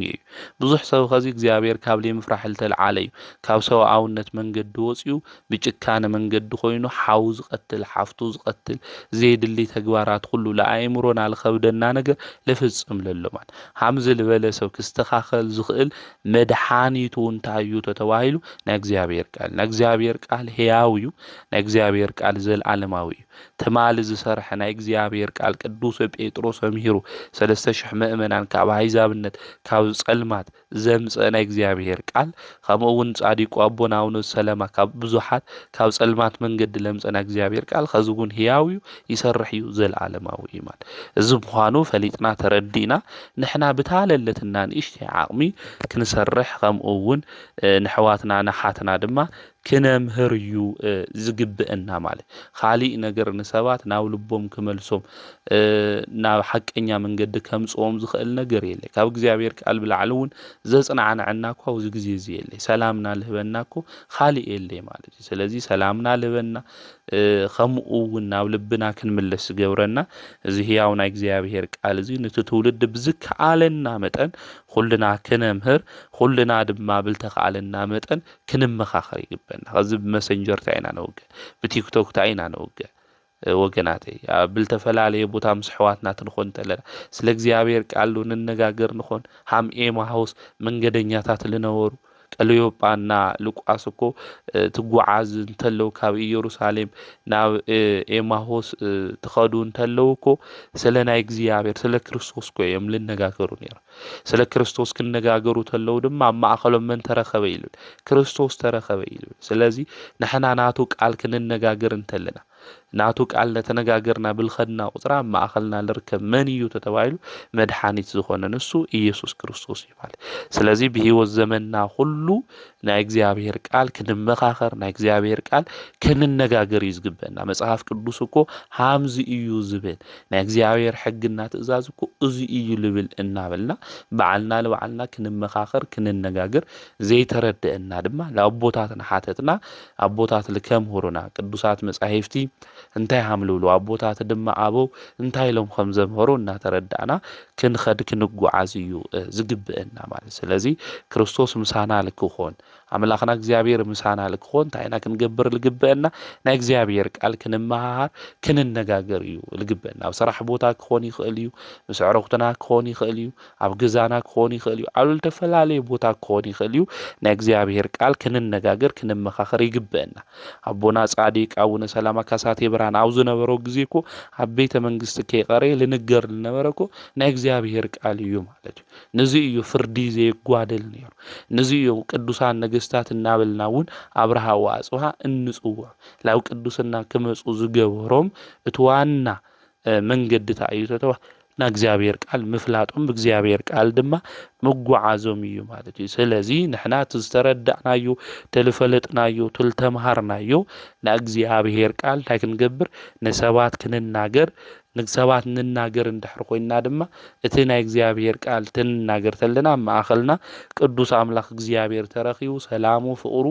እዩ። ብዙሕ ሰብ ከዚ እግዚአብሔር ካብ ለምፍራሕ ልተልዓለ እዩ ካብ ሰብኣውነት መንገዲ ወጽኡ ብጭካነ መንገዲ ኮይኑ ሓው ዝቀትል ሓፍቱ ዝቀትል ዘይድሊ ተግባራት ሁሉ ለአእምሮና ልኸብደና ነገር ልፍጽም ለሎ ማለት ሃምዚ ልበለ ሰብ ክስተኻ خل زخل مدحانيتو انتايو تتواهيلو ناكزيابير قال ناكزيابير قال هياويو ناكزيابير قال زل عالماويو تمال زسرح ناكزيابير قال قدوس بيتروس مهيرو 3000 مؤمنان كاب حيزابنت كاب صلمات زمص ناكزيابير قال خمون صاديقو ابوناونو سلامه كاب بزوحات كاب صلمات منجد لمص ناكزيابير قال خزغون هياويو يسرحيو زل عالماوي مال زبخانو فليطنا تردينا نحنا بتاللتنا نشتي عقمي كنسرح خمون نحواتنا نحاتنا دما كنمهريو زغبئنا مال خالي ነገር ንሰባት ናው ልቦም ከመልሶም ናብ ሐቀኛ መንገድ ከምጾም ዝኽእል ነገር የለ ካብ እግዚአብሔር ቃል ብላዕሉን ዘጽናዕናና እኮ ብዙ ጊዜ የለ ሰላምና ልህበና እኮ خالي የለ ማለት ስለዚ ሰላምና ልህበና ከምኡውን ናብ ልብና ክንመለስ ገብረና እዚ ህያውና እግዚአብሔር ቃል እዚ ንትውልድ ብዝካአለና መጠን ሁሉና ከነምህር ሁሉና ድማ ብልተኻለና መጠን ክንመኻኸር ይግበና ከዚ በመሰንጀር ታይና ነው በቲክቶክ ታይና ነው ወገናቴ ብልተፈላለየ ቦታ ምስሕዋትና ትንኾን ተለና ስለ እግዚአብሔር ቃል እንነጋገር ንኾን ሃም ኤማሁስ መንገደኛታት ልነበሩ ቀለዮጳና ሉቃስ እኮ ትጓዓዝ እንተለው ካብ ኢየሩሳሌም ናብ ኤማሁስ ተኸዱ እንተለው እኮ ስለ ናይ እግዚአብሔር ስለ ክርስቶስ እኮ እዮም ልነጋገሩ ነይሩ ስለ ክርስቶስ ክንነጋገሩ ተለው ድማ ማእኸሎም መን ተረኸበ ይሉ ክርስቶስ ተረኸበ ይሉ ስለዚ ንሕና ናቱ ቃል ክንነጋገር እንተለና ናቱ ቃል ነተነጋገርና ብልኸድና ቁጥራ ማእኸልና ልርከብ መን እዩ ተባይሉ መድኃኒት ዝኾነ ንሱ ኢየሱስ ክርስቶስ ይባል። ስለዚ ብህይወት ዘመንና ሁሉ ናይ እግዚአብሔር ቃል ክንመኻኸር ናይ እግዚአብሔር ቃል ክንነጋገር ይዝግበና። መጽሐፍ ቅዱስ እኮ ሃምዚ እዩ ዝብል ናይ እግዚአብሔር ሕግና ትእዛዝ እኮ እዚ እዩ ልብል እናበልና በዓልና ለበዓልና ክንመኻኸር ክንነጋገር ዘይተረድአና ድማ ለአቦታትና ሓተትና አቦታት ልከምህሩና ቅዱሳት መጻሕፍቲ እንታይ ሃምልብሉ አቦታት ድማ አበው እንታይ ኢሎም ከም ዘምህሩ እናተረዳእና ክንኸድ ክንጓዓዝ እዩ ዝግብአና ማለት። ስለዚ ክርስቶስ ምሳና ልክኾን አምላኽና እግዚአብሔር ምሳና ልክኾን ታይና ክንገብር ልግብአና ናይ እግዚአብሔር ቃል ክንመሃር ክንነጋገር እዩ ልግብአና። ኣብ ስራሕ ቦታ ክኾን ይኽእል እዩ፣ ምስ ኣዕሩኽትና ክኾን ይኽእል እዩ፣ ኣብ ገዛና ክኾን ይኽእል እዩ፣ ኣብ ዝተፈላለየ ቦታ ክኾን ይኽእል እዩ። ናይ እግዚአብሔር ቃል ክንነጋገር ክንመኻኸር ይግብአና። አቦና ጻዲቅ አቡነ ሰላማ ካሳቴ ብርሃን ኣብ ዝነበሮ ጊዜ እኮ ኣብ ቤተ መንግስቲ ከይቀረ ልንገር ዝነበረ እኮ ናይ እግዚአብሔር ቃል እዩ ማለት እዩ። ነዚ እዩ ፍርዲ ዘይጓደል ነይሩ። ነዚ እዩ ቅዱሳን ነገስታት እናበልና እውን አብርሃ ወአጽብሃ እንጽውዕ ላው ቅዱስና ክመጹ ዝገበሮም እቲ ዋና መንገድታ እዩ ተተዋ ና እግዚአብሔር ቃል ምፍላጦም በእግዚአብሔር ቃል ድማ መጓዓዞም እዩ ማለት እዩ። ስለዚ ንሕና ተስተረዳእናዮ ተልፈለጥናዮ ተልተምሃርናዮ ና እግዚአብሔር ቃል እንታይ ክንገብር ነሰባት ክንናገር ንሰባት ንናገር እንድሕር ኮይና ድማ እቲ ናይ እግዚአብሔር ቃል ትንናገር ተለና ማእኸልና ቅዱስ አምላኽ እግዚአብሔር ተረኺቡ ሰላሙ ፍቅሩ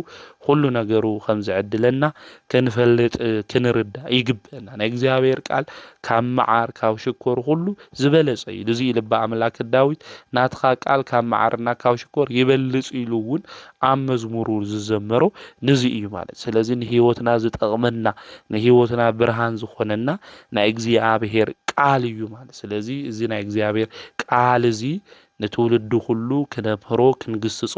ሁሉ ነገሩ ከም ዝዕድለና ክንፈልጥ ክንርዳ ይግብአና። ናይ እግዚአብሔር ቃል ካብ መዓር ካብ ሽኮር ሁሉ ዝበለጸ እዩ። እዚ ልበ አምላክ ዳዊት ናትኻ ቃል ካብ መዓርና ካብ ሽኮር ይበልጽ ኢሉ እውን ኣብ መዝሙሩ ዝዘመሮ ነዚ እዩ ማለት። ስለዚ ንህይወትና ዝጠቕመና ንህይወትና ብርሃን ዝኾነና ናይ እግዚአብሔር ቃል እዩ ማለት። ስለዚ እዚ ናይ እግዚአብሔር ቃል እዚ ንትውልዱ ሁሉ ክነምህሮ ክንግስጾ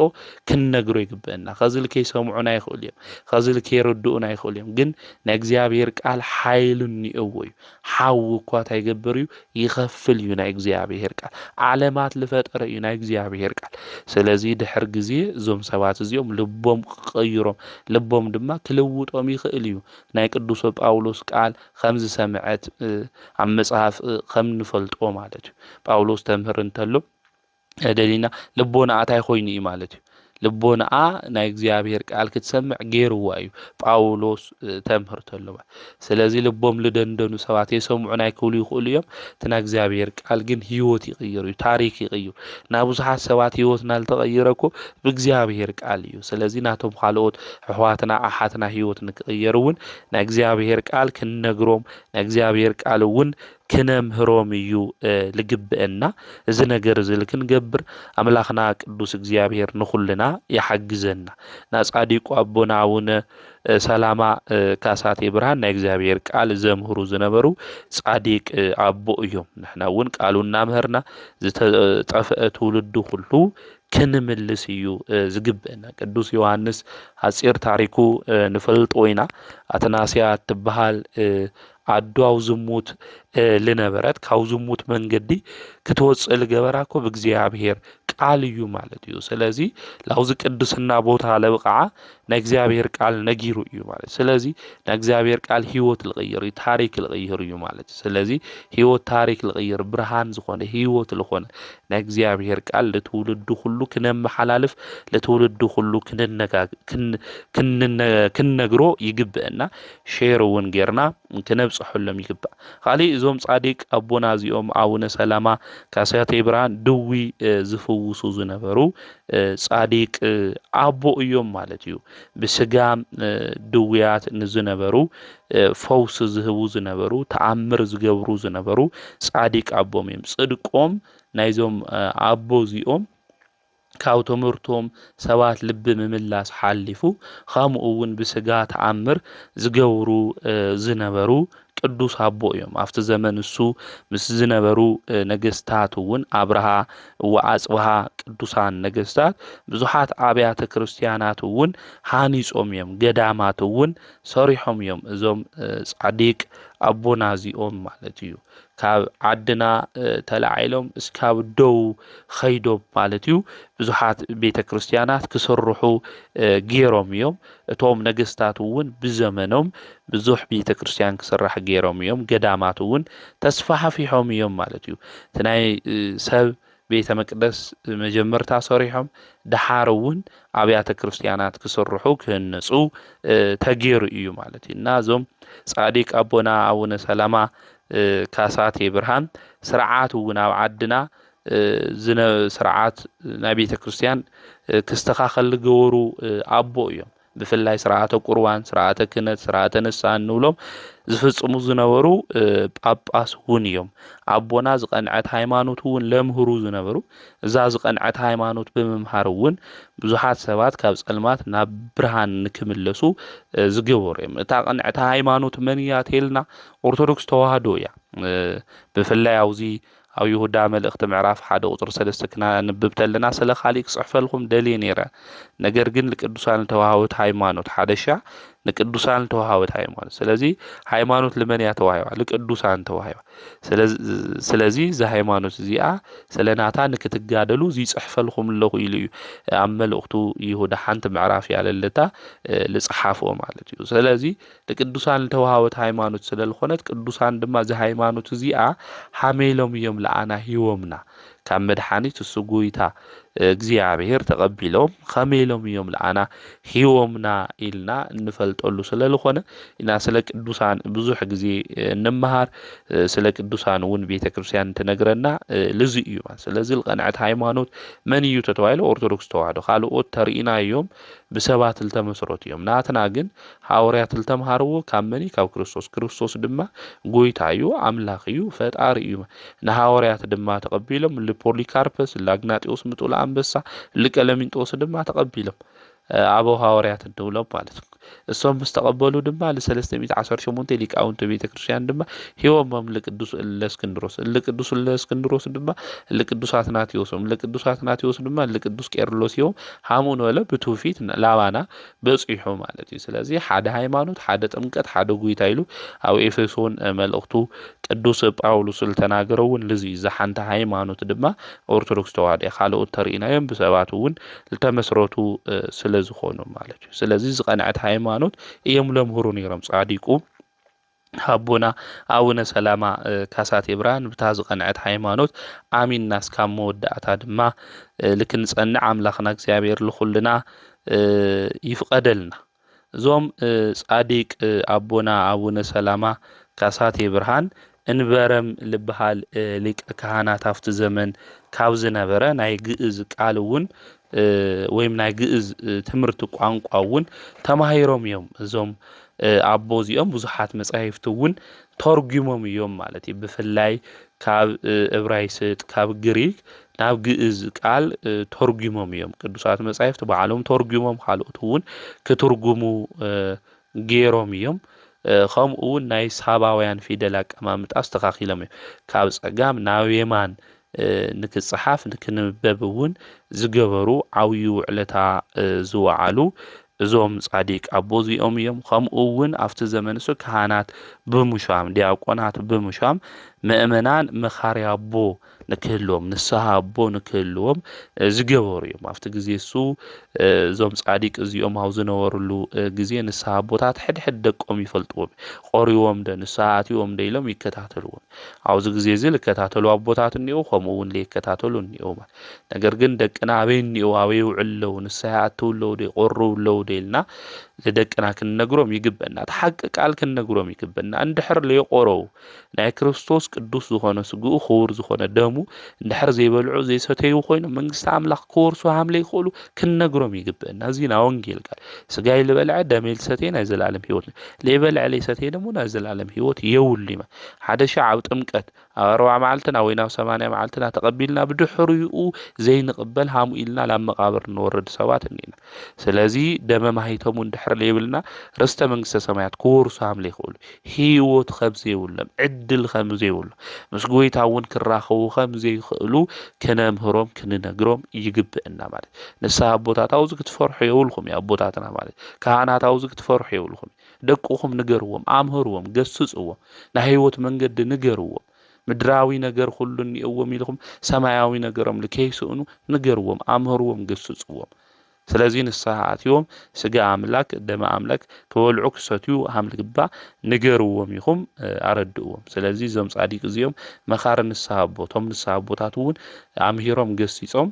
ክንነግሮ ይግብአና። ከዝልከ ይሰምዑና ይኽእሉ እዮም፣ ከዝልከ ይረድኡና ይኽእሉ እዮም። ግን ናይ እግዚአብሔር ቃል ሓይሉ እኒአዎ እዩ። ሓዊ እኳ ታይገብር እዩ ይኸፍል እዩ ናይ እግዚአብሔር ቃል። ዓለማት ልፈጠረ እዩ ናይ እግዚአብሔር ቃል። ስለዚ ድሕር ጊዜ እዞም ሰባት እዚኦም ልቦም ክቕይሮም ልቦም ድማ ክልውጦም ይኽእል እዩ። ናይ ቅዱስ ጳውሎስ ቃል ከም ዝሰምዐት ኣብ መጽሐፍ ከም ንፈልጦ ማለት እዩ። ጳውሎስ ተምህር እንተሎ ደሊና ልቦና ኣታይ ኮይኑ እዩ ማለት እዩ። ልቦና ናይ እግዚአብሔር ቃል ክትሰምዕ ገይርዋ እዩ ጳውሎስ ተምህር ተሎ። ስለዚ ልቦም ልደንደኑ ሰባት የሰምዑና ይክእሉ ይኽእሉ እዮም። እቲ ናይ እግዚአብሔር ቃል ግን ህይወት ይቕይሩ እዩ፣ ታሪክ ይቕይሩ። ናብ ብዙሓት ሰባት ህይወትና ልተቐይረ እኮ ብእግዚአብሔር ቃል እዩ። ስለዚ ናቶም ካልኦት ኣሕዋትና ኣሓትና ህይወት ንክቕየሩ እውን ናይ እግዚአብሔር ቃል ክንነግሮም ናይ እግዚአብሔር ቃል እውን ክነምህሮም እዩ ልግብአና። እዚ ነገር እዚ ክንገብር አምላኽና ቅዱስ እግዚአብሔር ንኹልና ይሓግዘና። ና ጻዲቁ አቦና አቡነ ሰላማ ካሳቴ ብርሃን ናይ እግዚአብሔር ቃል ዘምህሩ ዝነበሩ ጻዲቅ አቦ እዮም። ንሕና እውን ቃሉ እናምህርና ዝተጠፍአ ትውልዱ ሁሉ ክንምልስ እዩ ዝግብአና። ቅዱስ ዮሐንስ ሓፂር ታሪኩ ንፈልጦ ኢና። አትናስያ ትበሃል አዷው ዝሙት ልነበረት ካብ ዝሙት መንገዲ ክትወፅእ ልገበራ እኮ ብእግዚአብሔር ቃል እዩ ማለት እዩ። ስለዚ ላውዚ ቅዱስና ቦታ ለብቃዓ ናይ እግዚአብሔር ቃል ነጊሩ እዩ ማለት። ስለዚ ናይ እግዚአብሔር ቃል ህይወት ልቕይር እዩ፣ ታሪክ ልቕይር እዩ ማለት። ስለዚ ህይወት ታሪክ ልቕይር ብርሃን ዝኾነ ህይወት ዝኾነ ናይ እግዚአብሔር ቃል ለትውልዱ ሁሉ ክነመሓላልፍ ለትውልዱ ሁሉ ክንነግሮ ይግብአና። ሼር እውን ጌርና ክነብጽሐሎም ይግባእ። ካሊእ እዞም ጻዲቅ አቦና እዚኦም አቡነ ሰላማ ካሳቴ ብርሃን ድዊ ዝፍውሱ ዝነበሩ ጻዲቅ አቦ እዮም ማለት እዩ። ብስጋ ድውያት ንዝነበሩ ፈውስ ዝህቡ ዝነበሩ ተአምር ዝገብሩ ዝነበሩ ጻዲቅ አቦም እዮም። ጽድቆም ናይዞም አቦ እዚኦም ካብ ትምህርቶም ሰባት ልቢ ምምላስ ሓሊፉ ከምኡ እውን ብስጋ ተአምር ዝገብሩ ዝነበሩ ቅዱስ አቦ እዮም። ኣብቲ ዘመን እሱ ምስ ዝነበሩ ነገስታት እውን አብርሃ ወአጽብሃ ቅዱሳን ነገስታት ብዙሓት አብያተ ክርስቲያናት እውን ሃኒጾም እዮም፣ ገዳማት እውን ሰሪሖም እዮም። እዞም ጻዲቅ ኣቦና እዚኦም ማለት እዩ ካብ ዓድና ተላዒሎም እስካብ ደው ኸይዶም ማለት እዩ ብዙሓት ቤተክርስትያናት ክስርሑ ገይሮም እዮም እቶም ነገስታት እውን ብዘመኖም ብዙሕ ቤተክርስትያን ክስራሕ ገይሮም እዮም ገዳማት እውን ተስፋሕፊሖም እዮም ማለት እዩ እቲ ናይ ሰብ ቤተ መቅደስ መጀመርታ ሰሪሖም ድሓር እውን ኣብያተ ክርስቲያናት ክስርሑ ክህነፁ ተገይሩ እዩ ማለት እዩ እና እዞም ጻዲቅ ኣቦና ኣቡነ ሰላማ ካሳቴ ብርሃን ስርዓት እውን ኣብ ዓድና ስርዓት ናይ ቤተ ክርስቲያን ክስተኻኸል ገበሩ ኣቦ እዮም ብፍላይ ስርዓተ ቁርባን ስርዓተ ክህነት ስርዓተ ንስሓ እንብሎም ዝፍጽሙ ዝነበሩ ጳጳስ እውን እዮም ኣቦና ዝቐንዐት ሃይማኖት እውን ለምህሩ ዝነበሩ እዛ ዝቐንዐት ሃይማኖት ብምምሃር እውን ብዙሓት ሰባት ካብ ጸልማት ናብ ብርሃን ንክምለሱ ዝገበሩ እዮም እታ ቀንዐት ሃይማኖት መን እያ ተልና ኦርቶዶክስ ተዋህዶ እያ ብፍላይ ኣብዚ ኣብ ይሁዳ መልእኽቲ ምዕራፍ 1 ቁጥር 3 ክናንብብ ተለና ስለ ኻሊእ ክጽሕፈልኩም ደልየ ነይረ ነገር ግን ለቅዱሳን ተዋህዶት ሃይማኖት ሓደሻ ለቅዱሳን ተዋህዶት ሃይማኖት ስለዚ ሃይማኖት ለመን ያ ተዋህባ ለቅዱሳን ተዋህባ ስለዚ ዛ ሃይማኖት እዚኣ ስለናታ ንክትጋደሉ ዝጽሕፈልኩም ለኹ ኢሉ ኣብ መልእኽቱ ይሁዳ ሓንቲ ምዕራፍ ያለለታ ልጽሓፎ ማለት እዩ ስለዚ ለቅዱሳን ተዋህዶት ሃይማኖት ስለልኾነት ቅዱሳን ድማ ዛ ሃይማኖት እዚኣ ሓሜሎም እዮም ለኣና ሂወምና ካብ መድሓኒት እሱ ጎይታ እግዚአብሔር ተቀቢሎም ከመይሎም እዮም ለኣና ሂወምና ኢልና እንፈልጠሉ ስለልኾነ ኢና ስለ ቅዱሳን ብዙሕ ግዜ እንመሃር ስለ ቅዱሳን እውን ቤተክርስቲያን ትነግረና ለዚ እዩ ስለዚ ልቀንዐት ሃይማኖት መን እዩ ተባሂሉ ኦርቶዶክስ ተዋህዶ ካልኦት ተርኢና እዮም ብሰባት ልተመስረቱ እዮም ናትና ግን ሐዋርያት ልተምሃርዎ ካብ መን ካብ ክርስቶስ ድማ ጎይታ እዩ አምላኽ እዩ ፈጣሪ እዩ ንሐዋርያት ድማ ተቀቢሎም ለፖሊካርፐስ ለአግናጢዮስ ምጡላ አንበሳ ለቀለሚንጦስ ድማ ተቀቢሎም አበው ሐዋርያት እንደውለው ማለት ነው እሶም ምስተቀበሉ ድማ ለ318 ሊቃውንት ቤተክርስቲያን ድማ ሂወም ለቅዱስ ለእስክንድሮስ ድማ ለቅዱስ አትናቴዎስ ድማ ለቅዱስ ቄርሎስ ሂወም ሃሙን ወለ በትውፊት ላባና በጽሑ ማለት እዩ ስለዚ ሓደ ሃይማኖት ሓደ ጥምቀት ሓደ ጎይታ ኢሉ ኣብ ኤፌሶን መልእኽቱ ቅዱስ ጳውሎስ ዝተናገረውን ለዚ ዘሓንተ ሃይማኖት ድማ ኦርቶዶክስ ተዋህዶ ካልኦት ተርኢናዮም ብሰባት እውን ልተመስረቱ ስለዝኾኑ ማለት እዩ ስለዚ ዝቀንዐት ሃይማኖት እዮም ለምህሩ ነይሮም ጻዲቁ አቦና አቡነ ሰላማ ካሳቴ ብርሃን ብታ ዝቀንዐት ሃይማኖት አሚንናስ ካብ መወዳእታ ድማ ልክንጸንዕ አምላኽና እግዚአብሔር ለኹልና ይፍቀደልና ዞም ጻዲቅ አቦና አቡነ ሰላማ ካሳቴ ብርሃን እንበረም ልብሃል ሊቀ ካህናት አፍቲ ዘመን ካብ ዝነበረ ናይ ግዕዝ ቃል እውን ወይም ናይ ግዕዝ ትምህርቲ ቋንቋ እውን ተማሂሮም እዮም እዞም አቦ እዚኦም ብዙሓት መጻሕፍቲ እውን ተርጉሞም እዮም ማለት እዩ ብፍላይ ካብ ዕብራይስጥ ካብ ግሪክ ናብ ግዕዝ ቃል ተርጉሞም እዮም ቅዱሳት መጻሕፍቲ በዓሎም ተርጉሞም ካልኦት እውን ክትርጉሙ ገይሮም እዮም ከምኡ እውን ናይ ሳባውያን ፊደል አቀማምጣ አስተኻኺሎም እዮም ካብ ጸጋም ናብ የማን ንክጽሓፍ ንክንበብ እውን ዝገበሩ ዓብዩ ዕለታ ዝወዓሉ እዞም ጻዲቅ አቦ እዚኦም እዮም ከምኡ እውን ኣብቲ ዘመን እሱ ካህናት ብምሻም ዲያቆናት ብምሻም ምእመናን መኻሪ አቦ ንክህልዎም ንስሓ አቦ ንክህልዎም ዝገበሩ እዮም ኣብቲ ግዜ እሱ እዞም ጻዲቅ እዚኦም ኣብ ዝነበሩሉ ግዜ ንስሓ አቦታት ሕድሕድ ደቆም ይፈልጥዎም ቆሪዎም ንስሓ ኣትዮም ኢሎም ይከታተልዎም ኣብዚ ግዜ እዚ ልከታተሉ አቦታት እንየው ከምኡ እውን ለይከታተሉ እንየው ነገር ግን ደቅና ኣበይ እንየው ኣበይ ውዕለው ንስሓ ኣትውለው ቆርውለው ደልና ለደቅና ክንነግሮም ይግበና ተሐቅ ቃል ክንነግሮም ይግበና እንድሕር ለይቆረው ናይ ክርስቶስ ቅዱስ ዝኾነ ስግኡ ክቡር ዝኾነ ደሙ እንድሕር ዘይበልዑ ዘይሰተዩ ኮይኖም መንግስቲ አምላኽ ክወርሱ ሃምለ ይኽእሉ ክንነግሮም ይግበና እዚና ወንጌል ቃል ስጋይ ልበልዐ ደሜ ልሰተየ ናይ ዘላለም ህይወት ለይበልዐ ለይሰተየ ደሞ ናይ ዘላለም ህይወት የውሉ ይማ ሓደ ሻዕ ኣብ ጥምቀት أروع معلتنا وينا سمانية معلتنا تقبلنا بدحريو زي نقبل هامو إلنا لما قابر نورد سوات النينا سلازي دم ما هيتمو ندحر ليبلنا رست منقسة سمايات كورس عام ليخول هيوت خمزي ولا عدل خمزي ولا مش قوي تعون كراخو خمزي خلو كنا مهروم كنا نقروم يجب إننا مالي نسا أبوتات أوزك تفرح يقولكم يا أبوتاتنا مالي كانت أوزك تفرح يقولكم دقوهم نقروهم أمهروهم قصصوهم نهيوت منقد نقروهم مدراوي نقر خلون يقوم لهم سماوي نقرهم لكيسونو نقروهم أمهروهم قصصوهم سلازين الساعات يوم سجى عملك دم عملك كول عكستيو عملك با نجروهم يخم أردوهم سلازي زم صادق زيهم مخارن السحابو توم السحابو تاتون عمهيرهم قصيصهم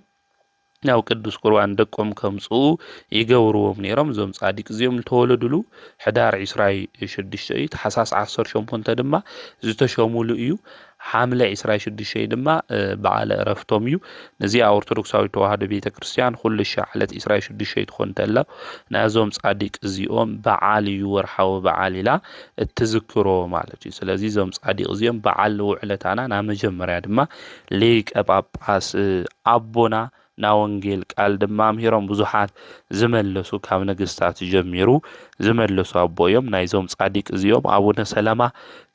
ناو قدوس قرآن دقهم كمصو يقوروهم نيرم زم صادق زيهم تولدلو حدار عسراي شدشتي حساس 10 شمبون تدما زتشومولو ايو حاملة عسراي شدشتي دما بعال رفتهم يو نزي أورثودوكساوي توحد بيت كريستيان كل شعلة عسراي شدشتي تخون تلا نازم صادق زيهم بعال يورحو بعال لا التذكرو مالتي سلازي زم صادق زيهم بعال وعلتانا نا مجمريا دما ليك أباباس أبونا ناونجيل قال دمام هيرم بزحات زملسو ካብ ነገስታት ጀሚሩ زملسو አቦዮም ናይዞም ጻዲቅ እዚኦም አቡነ ሰላማ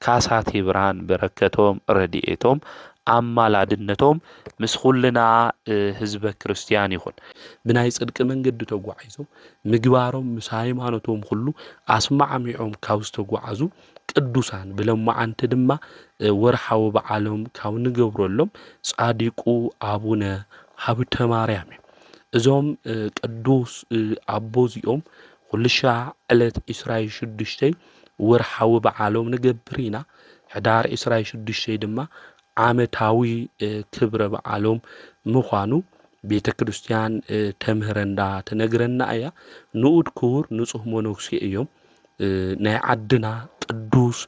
ካሳቴ ብርሃን በረከቶም ረዲኤቶም አማላድነቶም ምስኹልና ህዝበ ክርስቲያን ይኹን ብናይ ጽድቅ መንገድ ተጓዒዞም ምግባሮም ምስ ሃይማኖቶም ሁሉ አስማዕሚዖም ካብ ዝተጓዓዙ ቅዱሳን ብለማዓንቲ ድማ ወርሓዊ በዓሎም ካብ ንገብረሎም ጻዲቁ አቡነ ሀብተ ማርያም እዞም ቅዱስ አቦዚኦም ኩልሻ ዕለት 26 ወርሓዊ በዓሎም ንገብሪና ሕዳር 26 ድማ ዓመታዊ ክብረ በዓሎም ምዃኑ ቤተ ክርስቲያን ተምህረንዳ ተነግረና እያ ንኡድ ክቡር ንጹህ ሞኖክሲ እዮም ናይ ዓድና ቅዱስ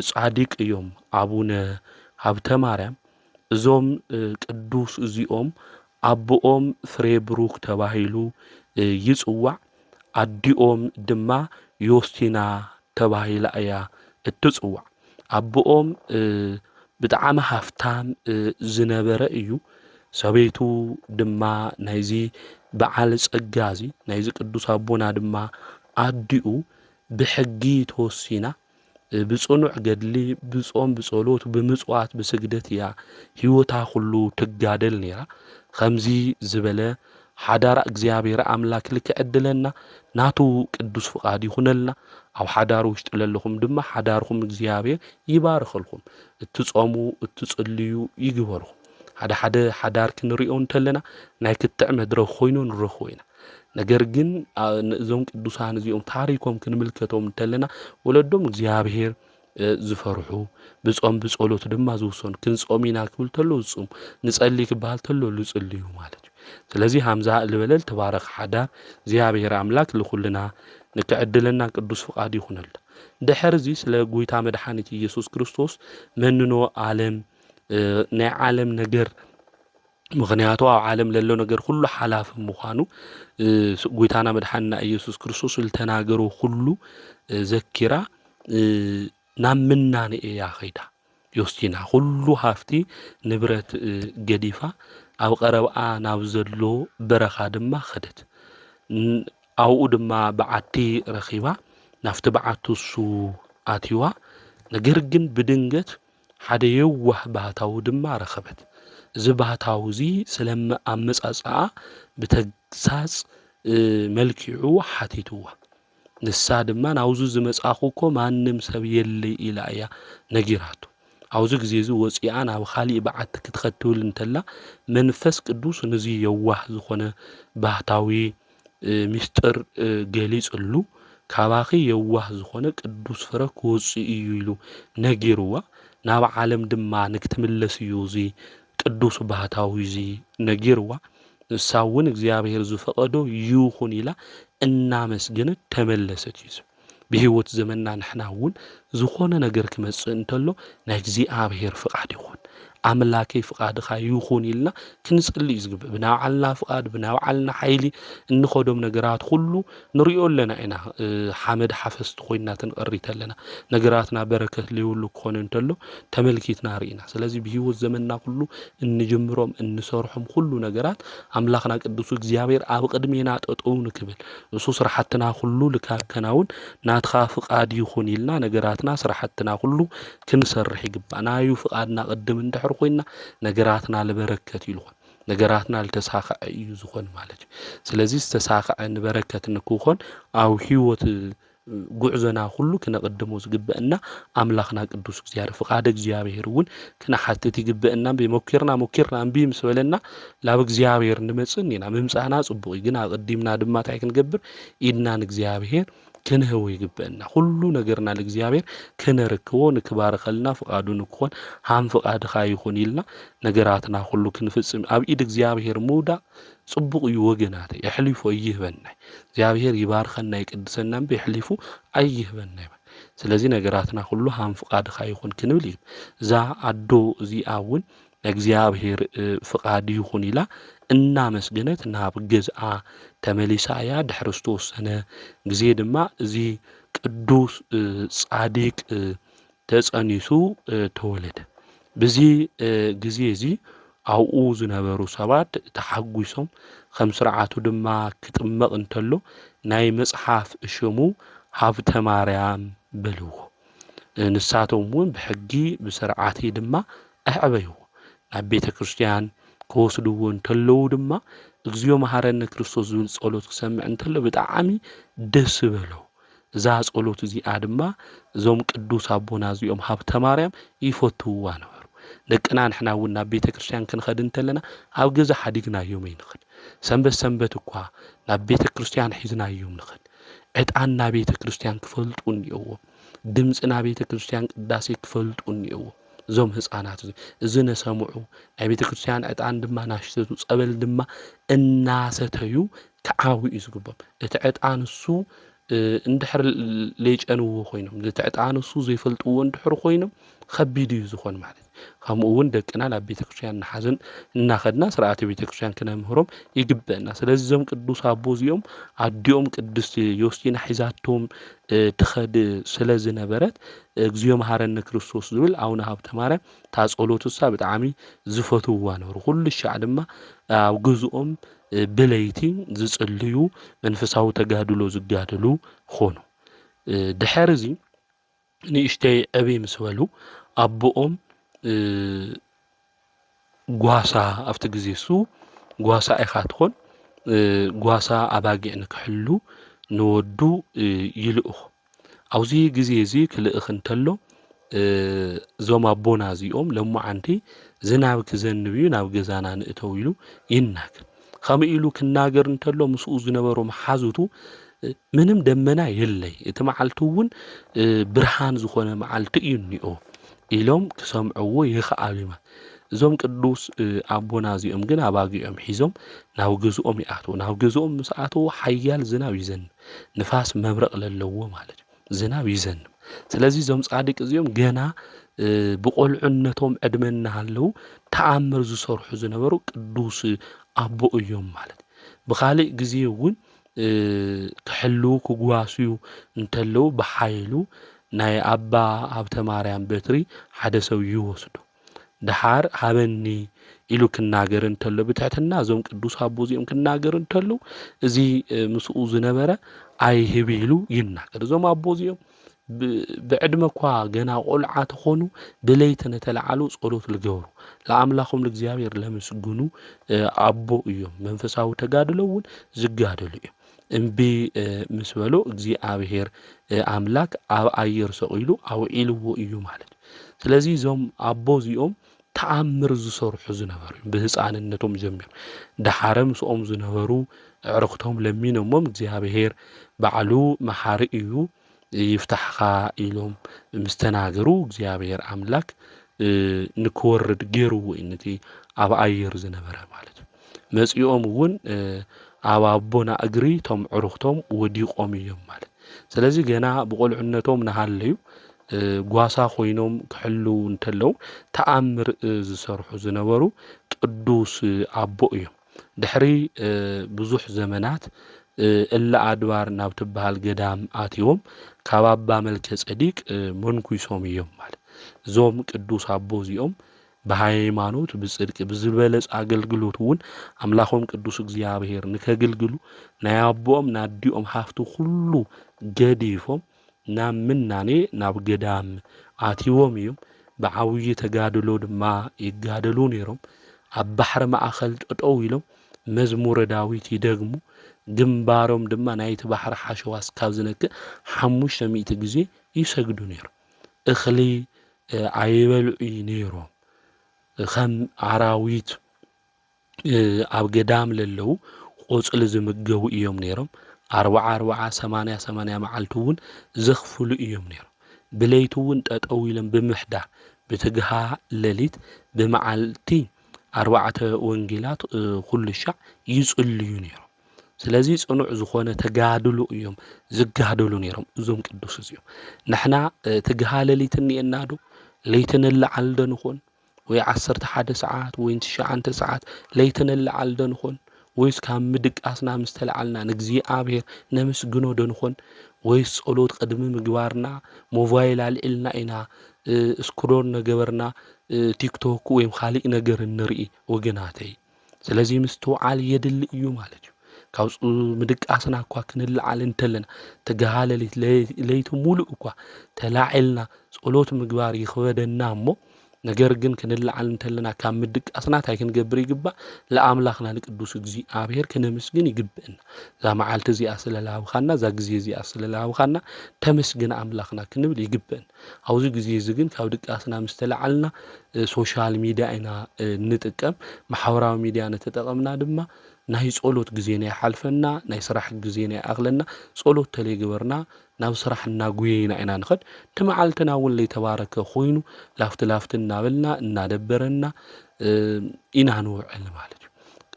ጻዲቅ እዮም አቡነ ሀብተ ማርያም እዞም ቅዱስ እዚኦም አቦኦም ፍሬ ብሩክ ተባሂሉ ይጽዋዕ አዲኦም ድማ ዮስቲና ተባሂላ እያ እትጽዋዕ አቦኦም ብጣዕሚ ሃፍታም ዝነበረ እዩ ሰበይቱ ድማ ናይዚ በዓል ጸጋዚ ናይዚ ቅዱስ አቦና ድማ አዲኡ ብሕጊ ተወሲና ብጽኑዕ ገድሊ ብጾም ብጸሎት ብምጽዋት ብስግደት እያ ህይወታ ሁሉ ትጋደል ነይራ ከምዚ ዝበለ ሓዳር እግዚአብሔር አምላክ ልክዕድለና ናቱ ቅዱስ ፍቃድ ይኹነልና አው ሓዳር ውሽጥ ለለኹም ድማ ሓዳርኹም እግዚአብሔር ይባርኽልኩም እትጾሙ እትጽልዩ ይግበርኩም ሓደ ሓዳር ክንሪኦ እንተለና ናይ ክትዕ መድረኽ ኮይኑ ንረኽቦ ኢና ነገር ግን እዞም ቅዱሳን እዚኦም ታሪኮም ክንምልከቶም እንተለና ወለዶም እግዚአብሔር ዝፈርሑ ብጾም ብጸሎት ድማ ዝውሰኑ ክንጾሚና ክብል ተሎ ዝጾም ንጸሊ ክባል ተሎ ዝጽልዩ ማለት እዩ ስለዚህ ሐምዛ ልበለል ተባረክ ሓዳር እግዚአብሔር አምላክ ለኹልና ንክዕድለና ቅዱስ ፍቃድ ይኹነል ድሕርዚ ስለ ጎይታ መድኃኒት ኢየሱስ ክርስቶስ መንኖ ዓለም ናይ ዓለም ነገር ምክንያቱ ኣብ ዓለም ለሎ ነገር ሁሉ ሓላፍ ምዃኑ ጎይታና መድኃኒትና ኢየሱስ ክርስቶስ ዝተናገሩ ሁሉ ዘኪራ ናብ ምናኔ እያ ኸይዳ ዮስቲና ሁሉ ሃፍቲ ንብረት ገዲፋ ኣብ ቀረብኣ ናብ ዘሎ በረኻ ድማ ኸደት ኣብኡ ድማ በዓቲ ረኺባ ናፍቲ በዓቱ እሱ ኣትዋ ነገር ግን ብድንገት ሓደ የዋህ ባህታዊ ድማ ረኸበት እዚ ባህታዊ እዚ ስለማ ኣመጻጽኣ ብተግሳጽ መልክዑ ሓቲትዋ ንሳ ድማ ናውዙ ዝመጻኹ እኮ ማንም ሰብ የለይ ኢላ እያ ነጊራቱ አውዚ ጊዜ እዚ ወፂኣ ናብ ኻሊእ በዓት ክትኸትብል እንተላ መንፈስ ቅዱስ ነዚ የዋህ ዝኾነ ባህታዊ ሚስጥር ገሊጽሉ ካባኺ የዋህ ዝኾነ ቅዱስ ፍረ ክወፅእ እዩ ኢሉ ነጊርዋ ናብ ዓለም ድማ ንክትምለስ እዩ እዚ ቅዱስ ባህታዊ እዚ ነጊርዋ ንሳውን እግዚአብሔር ዝፈቐዶ ይኹን ኢላ እናመስገነት ተመለሰት እዩ بهوت زمننا نحناون زخونا نجر كمسن تلو نجزي عبير فقعد يخون ኣምላከይ ፍቃድኻ ይኹን ኢልና ክንጽልይ ዝግብእ ብናብዓልና ፍቃድ ብናብዓልና ሓይሊ እንኸዶም ነገራት ኩሉ ንሪኦ ኣለና ኢና ሓመድ ሓፈስቲ ኮይና ትንቀሪት ኣለና ነገራትና በረከት ዘይብሉ ክኾን እንተሎ ተመልኪትና ርኢና ስለዚ ብሂወት ዘመንና ኩሉ እንጅምሮም እንሰርሖም ኩሉ ነገራት ኣምላኽና ቅዱስ እግዚአብሔር ኣብ ቅድሜና ጠጠው ንክብል እሱ ስራሕትና ኩሉ ልካከናውን ናትኻ ፍቃድ ይኹን ኢልና ነገራትና ስራሕትና ኩሉ ክንሰርሕ ይግባእ ናዩ ፍቃድና ቅድም እንድሕር ኮይና ነገራትና ለበረከት ይልኾን ነገራትና ልተሳኸዐ እዩ ዝኾን ማለት እዩ ስለዚ ዝተሳኸዐ ንበረከት ንክኾን ኣብ ሂወት ጉዕዞና ሁሉ ክነቀድሞ ዝግበአና ኣምላኽና ቅዱስ እግዚአብሔር ፍቃድ እግዚአብሔር እውን ክነሓትት ይግበአና በመኪርና እምቢ ምስ በለና ላብ እግዚአብሔር ንመጽን ኢና ምምጻና ጽቡቕ ግን ኣቀዲምና ድማ ታይ ክንገብር ኢድና ንእግዚአብሔር ክንህቦ ይግበአና ሁሉ ነገርና ለእግዚአብሔር ክነርክቦ ንክባረኸልና ፍቃዱ ንክኾን ሃም ፍቃድኻ ይኹን ኢልና ነገራትና ሁሉ ክንፍጽም ኣብ ኢድ እግዚአብሔር ምውዳቕ ጽቡቕ እዩ ወገናት ይሕሊፎ ይህበና እግዚአብሔር ይባርከና ይቅድሰና በይሕሊፉ ኣይህበና ስለዚ ነገራትና ሁሉ ሃም ፍቃድኻ ይኹን ክንብል እዩ እዛ ኣዶ እዚኣውን እግዚአብሔር ፍቃድ ይኹን ኢላ እናመስገነት ናብ ገዝኣ ተመሊሳያ ድሕሪ ዝተወሰነ ግዜ ድማ እዚ ቅዱስ ጻዲቅ ተጸኒሱ ተወለደ በዚ ግዜ እዚ ኣብኡ ዝነበሩ ሰባት ተሓጒሶም ከም ስርዓቱ ድማ ክጥመቕ እንተሎ ናይ መጽሓፍ ሽሙ ሃብተ ማርያም በልዎ ንሳቶም እውን ብሕጊ ብስርዓት ድማ ኣዕበይዎ ናብ ቤተ ክርስቲያን ከወስድዎ እንተለው ድማ እግዚኦ መሐረነ ክርስቶስ ዝብል ጸሎት ክሰምዕ እንተሎ ብጣዕሚ ደስ በሎ እዛ ጸሎት እዚኣ ድማ እዞም ቅዱስ ኣቦና እዚኦም ሃብተ ማርያም ይፈትውዋ ነበሩ ደቅና ንሕና እውን ናብ ቤተ ክርስቲያን ክንኸድ እንተለና ኣብ ገዛ ሓዲግናዮም ይንኸድ ሰንበት እኳ ናብ ቤተ ክርስቲያን ሒዝናዮም ንኸድ ዕጣንና ቤተ ክርስቲያን ክፈልጡ እንየዎ ድምፅና ቤተ ክርስቲያን ቅዳሴ ክፈልጡ እንየዎ እዞም ህፃናት እዚ ነሰምዑ ናይ ቤተ ክርስቲያን ዕጣን ድማ ናሽተቱ ጸበል ድማ እናሰተዩ ከዓዊኡ ዝግቦም እቲ ዕጣን እሱ እንድሕር ለይጨንዎ ኮይኖም እቲ ዕጣን እሱ ዘይፈልጥዎ እንድሕር ኮይኖም ከቢድ እዩ ዝኾን ማለት ከምኡ እውን ደቅና ናብ ቤተ ክርስቲያን ንሓዘን እናኸድና ስርዓተ ቤተ ክርስቲያን ክነምህሮም ይግበአና ስለዚ እዞም ቅዱስ ኣቦ እዚኦም ኣዲኦም ቅድስት ዮስቲና ሒዛቶም ትኸድ ስለ ዝነበረት እግዚኦ መሐረነ ክርስቶስ ዝብል ኣቡነ ሃብተ ማርያም ታጸሎትሳ ብጣዕሚ ዝፈትውዋ ነበሩ ኩሉ ሻዕ ድማ ኣብ ገዝኦም ብለይቲ ዝጽልዩ መንፈሳዊ ተጋድሎ ዝጋድሉ ኾኑ ድሕሪ እዚ ንእሽተይ ዕብይ ምስ በሉ ኣቦኦም ጓሳ ኣብቲ ግዜ እሱ ጓሳ ኢኻ ትኾን ጓሳ ኣባጊዕ ንክሕሉ ንወዱ ይልእኹ ኣብዚ ግዜ እዚ ክልእኽ እንተሎ እዞም ኣቦና እዚኦም ለሞዓንቲ ዝናብ ክዘንብ እዩ ናብ ገዛና ንእተው ኢሉ ይናገር ከምኡ ኢሉ ክናገር እንተሎ ምስኡ ዝነበሩ መሓዙቱ ምንም ደመና የለይ እቲ መዓልቲ እውን ብርሃን ዝኾነ መዓልቲ እዩ እኒኦ ኢሎም ክሰምዕዎ ይኽኣሉ እዞም ቅዱስ ኣቦና እዚኦም ግን ኣባጊዖም ሒዞም ናብ ገዝኦም ይኣትዉ ናብ ገዝኦም ምስ ኣተዉ ሓያል ዝናብ ይዘንብ ንፋስ መብረቕ ለለዎ ማለት እዩ ዝናብ ይዘንብ ስለዚ እዞም ጻድቅ እዚኦም ገና ብቆልዑነቶም ዕድመ እናሃለዉ ተኣምር ዝሰርሑ ዝነበሩ ቅዱስ ኣቦ እዮም ማለት ብኻሊእ ግዜ እውን ክሕሉ ክጓስዩ እንተለው ብሓይሉ ናይ ኣባ ሃብተ ማርያም በትሪ ሓደ ሰብ ይወስዱ ድሓር ሃበኒ ኢሉ ክናገር እንተሎ ብትሕትና እዞም ቅዱስ ኣቦ እዚኦም ክናገር እንተሎ እዚ ምስኡ ዝነበረ ኣይህብ ኢሉ ይናገር እዞም ኣቦ እዚኦም ብዕድመ እኳ ገና ቆልዓት ኾኑ ብለይቲ ነተለዓሉ ጸሎት ዝገብሩ ለኣምላኾም ለእግዚአብሔር ለመስግኑ ኣቦ እዮም መንፈሳዊ ተጋድሎ እውን ዝጋደሉ እዮም እምቢ ምስ በሎ እግዚአብሔር ኣምላክ ኣብ ኣየር ሰቂሉ ኣውዒልዎ እዩ ማለት ስለዚ እዞም ኣቦ እዚኦም ተኣምር ዝሰርሑ ዝነበሩ ብህፃንነቶም ጀሚሩ ድሓረ ምስኦም ዝነበሩ ዕርኽቶም ለሚኖሞም እግዚአብሔር ባዕሉ መሓሪ እዩ ይፍታሕኻ ኢሎም ምስተናገሩ እግዚአብሔር ኣምላክ ንክወርድ ገይርዎ ነቲ ኣብ ኣየር ዝነበረ ማለት መጽኦም እውን ኣብ ኣቦና እግሪ ቶም ዕርኽቶም ወዲቆም እዮም ማለት ስለዚ ገና ብቆልዑነቶም ናሃለዩ ጓሳ ኮይኖም ክሕልው እንተለው ተኣምር ዝሰርሑ ዝነበሩ ቅዱስ ኣቦ እዮም። ድሕሪ ብዙሕ ዘመናት እለ ኣድባር ናብ ትበሃል ገዳም ኣትዮም ካብ ኣባ መልከ ጸዲቅ መንኩሶም እዮም ማለት። እዞም ቅዱስ ኣቦ እዚኦም ብሃይማኖት ብጽድቂ ብዝበለጽ ኣገልግሎት እውን ኣምላኾም ቅዱስ እግዚኣብሔር ንከገልግሉ ናይ ኣቦኦም ናዲኦም ሃፍቲ ኩሉ ገዲፎም ናብ ምናኔ ናብ ገዳም ኣትዎም እዮም። ብዓብዪ ተጋድሎ ድማ ይጋደሉ ነይሮም። ኣብ ባሕሪ ማእኸል ጠጠው ኢሎም መዝሙረ ዳዊት ይደግሙ። ግንባሮም ድማ ናይቲ ባሕሪ ሓሸዋ እስካብ ዝነክእ 500 ግዜ ይሰግዱ ነይሮም። እኽሊ ኣይበልዑ ነይሮም። ከም ኣራዊት ኣብ ገዳም ለለው ቆጽሊ ዝምገቡ እዮም ነይሮም። 40 መዓልቲ እውን ዘኽፍሉ እዮም ነይሮም። ብለይቲ እውን ጠጠው ኢሎም ብምሕዳር ብትግሃ ሌሊት ብመዓልቲ 4 ወንጌላት ኩሉ ሻዕ ይጽልዩ ነይሮም። ስለዚ ጽኑዕ ዝኾነ ተጋድሎ እዮም ዝጋደሉ ነይሮም እዞም ቅዱስ እዚኦም። ንሕና ትግሃ ሌሊት እኒአና ዶ ለይቲ ንለዓል ዶ ንኾን? ወይ 11 ሰዓት ወይ 9 ሰዓት ለይቲ ንለዓል ዶ ንኾን? ወይስ ካብ ምድቃስና ምስ ተለዓልና ንእግዚኣብሔር ነመስግኖ ዶ ንኾን? ወይስ ጸሎት ቅድሚ ምግባርና ሞባይል ኣልዒልና ኢና ስክሮል ነገበርና ቲክቶክ ወይ ካልእ ነገር ንርኢ ወገናተይ። ስለዚ ምስትውዓል የድሊ እዩ ማለት እዩ። ካብ ምድቃስና እኳ ክንለዓል እንተለና ትግሃ ሌሊት ለይቲ ሙሉእ እኳ ተላዒልና ጸሎት ምግባር ይኽበደና እሞ ነገር ግን ክንለዓል እንተለና ካብ ምድቃስና እንታይ ክንገብር ይግባእ? ለኣምላኽና ንቅዱስ እግዚኣብሔር ክነመስግን ይግብአና። እዛ መዓልቲ እዚኣ ስለላሃብኻና እዛ ግዜ እዚኣ ስለላሃብኻና ተመስግን ኣምላኽና ክንብል ይግብአና። ኣብዚ ግዜ እዚ ግን ካብ ድቃስና ምስ ተለዓልና ሶሻል ሚድያ ኢና ንጥቀም። ማሕበራዊ ሚድያ ነተጠቐምና ድማ ናይ ጸሎት ግዜና ይሓልፈና፣ ናይ ስራሕ ግዜና ይኣኽለና። ጸሎት ተለይግበርና ናብ ስራሕ እናጉየይና ኢና ንኸድ። እቲ መዓልትና እውን ለይተባረከ ኮይኑ ላፍቲ እናበልና እናደበረና ኢና ንውዕል ማለት እዩ።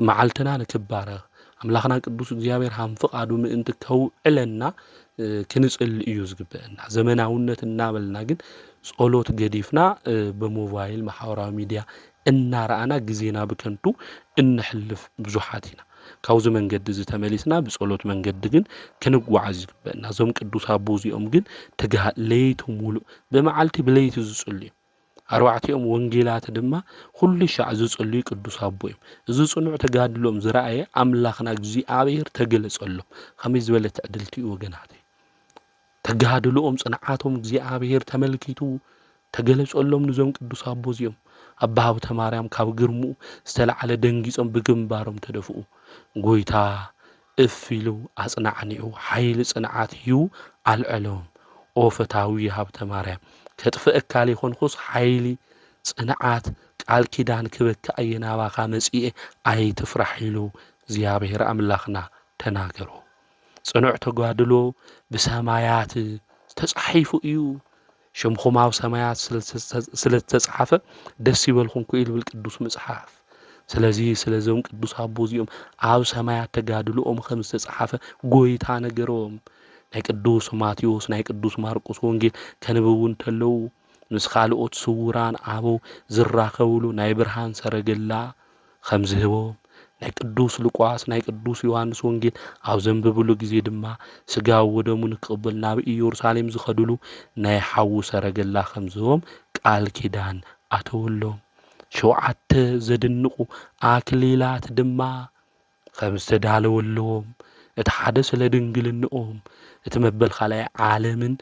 መዓልትና ንክባረኽ ኣምላኽና ቅዱስ እግዚኣብሔር ሃም ፍቓዱ ምእንቲ ከውዕለና ክንጽሊ እዩ ዝግብአና። ዘመናውነት እናበልና ግን ጸሎት ገዲፍና ብሞባይል ማሕበራዊ ሚድያ እናረኣና ግዜና ብከንቱ እንሕልፍ ብዙሓት ኢና። ካብዚ መንገዲ ዝተመሊስና ብጸሎት መንገዲ ግን ክንጓዓዝ ይግብአና። እዞም ቅዱስ ኣቦ እዚኦም ግን ለይቲ ሙሉእ ብመዓልቲ ብለይቲ ዝጽልዩ 4 ወንጌላት ድማ ኩሉ ሻዕ ዝጽልዩ ቅዱስ ኣቦ እዮም። እዚ ጽኑዕ ተጋድሎም ዝረኣየ ኣምላኽና እግዚኣብሔር ተገለጸሎም። ከመይ ዝበለ ትዕድልቲ እዩ ወገናተይ። ተጋድሎኦም ጽንዓቶም እግዚኣብሔር ተመልኪቱ ተገለጸሎም ንዞም ቅዱስ ኣቦ እዚኦም። ኣባ ሃብተ ማርያም ካብ ግርምኡ ዝተለዓለ ደንጊጾም ብግንባሮም ተደፍኡ። ጎይታ እፍ ኢሉ ኣጽናዕኒኡ ሓይሊ ጽንዓት ሂቡ ኣልዕሎም። ኦ ፈታዊ ሃብተ ማርያም ከጥፍአካ ዘይኮንኩስ ሓይሊ ጽንዓት ቃል ኪዳን ክበካ እየ ናባኻ መጺኤ ኣይትፍራሕ ኢሉ እግዚኣብሔር ኣምላኽና ተናገሮ። ጽኑዕ ተጋድሎ ብሰማያት ተጻሒፉ እዩ። ሽምኹም ኣብ ሰማያት ስለተጻሓፈ ደስ ይበልኩም ክኢል ብል ቅዱስ መጽሓፍ። ስለዚ ስለዞም ቅዱስ ኣቦ እዚኦም ኣብ ሰማያት ተጋድሎኦም ከም ዝተጻሓፈ ጎይታ ነገሮም። ናይ ቅዱስ ማቴዎስ ናይ ቅዱስ ማርቆስ ወንጌል ከንብቡ እንተለዉ ምስ ካልኦት ስውራን ኣበው ዝራኸብሉ ናይ ብርሃን ሰረገላ ከም ዝህቦም፣ ናይ ቅዱስ ሉቃስ ናይ ቅዱስ ዮሐንስ ወንጌል ኣብ ዘንብብሉ ግዜ ድማ ስጋው ወደሙ ንክቕበል ናብ ኢየሩሳሌም ዝኸድሉ ናይ ሓዊ ሰረገላ ከም ዝህቦም ቃል ኪዳን ኣተወሎም። 7 ዘድንቑ ኣክሊላት ድማ ከም ዝተዳለወለዎም እቲ ሓደ ስለ ድንግልንኦም እቲ መበል ካልኣይ ዓለምን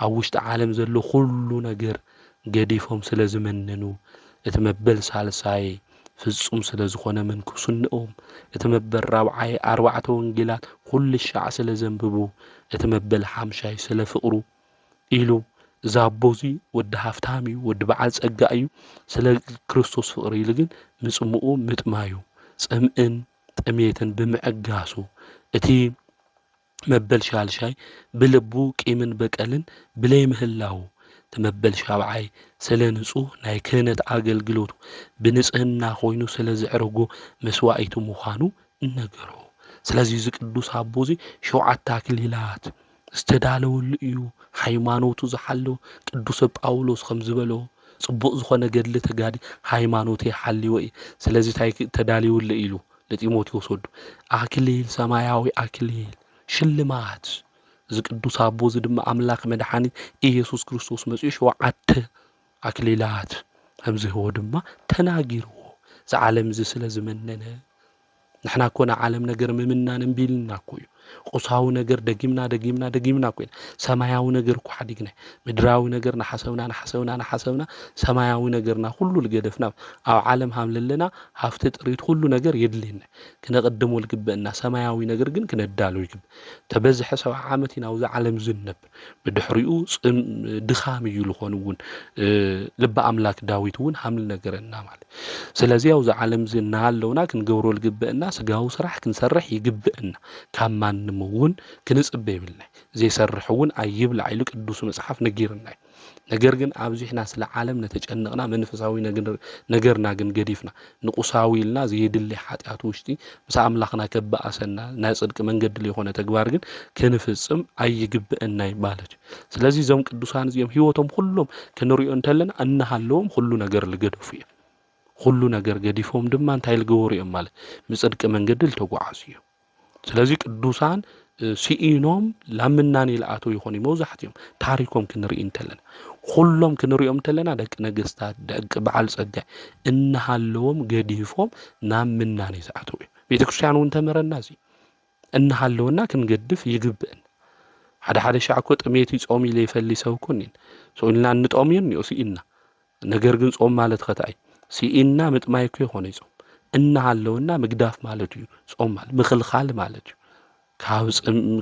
ኣብ ውሽጢ ዓለም ዘሎ ኩሉ ነገር ገዲፎም ስለ ዝመነኑ እቲ መበል ሳልሳይ ፍጹም ስለ ዝኾነ መንኩስንኦም እቲ መበል 4 ወንጌላት ኩሉ ሻዕ ስለ ዘንብቡ እቲ መበል 5 ስለ ፍቕሩ ኢሉ እዛ ኣቦዚ ወዲ ሃፍታም እዩ፣ ወዲ በዓል ጸጋ እዩ። ስለ ክርስቶስ ፍቕሪ ኢሉ ግን ምጽምኡ ምጥማዩ ጽምእን ጥሜትን ብምዕጋሱ እቲ መበል 6 ብልቡ ቂምን በቀልን ብለይ ምህላው ተመበል 7 ስለ ንጹህ ናይ ክህነት ኣገልግሎቱ ብንጽህና ኮይኑ ስለ ዝዕርጎ መስዋዕቱ ምዃኑ እነገሮ። ስለዚ እዚ ቅዱስ ኣቦ እዚ 7 ኣክሊላት استدالو لئيو ሃይማኖቱ ዝሓለو ቅዱስ ጳውሎስ ከም ዝበሎ ጽቡቕ ዝኾነ ገድሊ ተጋዲ ሃይማኖተይ ሓልዮ እየ ስለዚ ታይ ተዳልዩለ ኢሉ ለጢሞቴዎስ ወዱ አክሊል ሰማያዊ አክሊል ሽልማት እዚ ቅዱስ አቦ እዚ ድማ አምላክ መድኃኒት ኢየሱስ ክርስቶስ መጽኡ ሸውዓተ አክሊላት ከም ዝህቦ ድማ ተናጊርዎ ዝዓለም እዚ ስለ ዝመነነ ንሕና ኮና ዓለም ነገር ምምናን እምቢልና ኮዩ ቁሳዊ ነገር ደጊምና ኮይና ሰማያዊ ነገር እኮ ሓዲግና ምድራዊ ነገር ናሐሰብና ሰማያዊ ነገርና ሁሉ ልገደፍና ኣብ ዓለም ሃምለለና ሃፍቲ ጥሪት ሁሉ ነገር የድልየና ክነቀድሞ ልግበአና ሰማያዊ ነገር ግን ክነዳሉ ይግብ ተበዝሐ 70 ዓመት ኢና ኣብዚ ዓለም ዝነብር ብድሕሪኡ ድኻም እዩ ልኾንውን ልበ አምላክ ዳዊት እውን ሃምል ነገርና ማለት ስለዚ ኣብዚ ዓለም ዝናሃለውና ክንገብሮ ልግበአና ስጋዊ ስራሕ ክንሰርሕ ይግበአና ካማንም እውን ክንጽበ ይብልና ዘይሰርሕ እውን አይብላ ኢሉ ቅዱስ መጽሐፍ ነጊርና ነገር ግን ኣብዚሕና ስለ ዓለም ነተጨነቅና መንፈሳዊ ነገርና ግን ገዲፍና ንቁሳዊ ኢልና ዘይድሊ ኃጢአት ውሽጢ ምስ አምላኽና ከበአሰና ናይ ጽድቅ መንገዲ ለይኾነ ተግባር ግን ክንፍጽም አይግበአና ይባላል ስለዚህ ዞም ቅዱሳን እዚኦም ህይወቶም ሁሉም ክንሪኦ እንተለና እናሃለዎም ሁሉ ነገር ልገደፉ እዮም ሁሉ ነገር ገዲፎም ድማ እንታይ ልገበሩ እዮም ማለት ምጽድቅ መንገዲ ልተጓዓዙ እዮም ስለዚህ ቅዱሳን ሲኢኖም ላምናን ይልአቶ ይሆን መውዛሕትዮም ታሪኮም ክንርኢ እንተለና ሁሉም ክንሪኦም እንተለና ደቂ ነገስታት ደቂ በዓል ጸጋይ እናሃለዎም ገዲፎም ናምናን ይዝኣቶ ቤተክርስቲያን እውን ተመረና እዚ እናሃለውና ክንገድፍ ይግብእን ሓደ ሻዕ እኮ ጥሜት ጾም ኢለ ይፈልሰው ኩኒን ሶልና እንጦምየን ሲኢና ነገር ግን ጾም ማለት ከታይ ሲኢና ምጥማይኩ ይሆን ይጾም እናሃለውና ምግዳፍ ማለት እዩ ጾም ማለት ምኽልኻል ማለት እዩ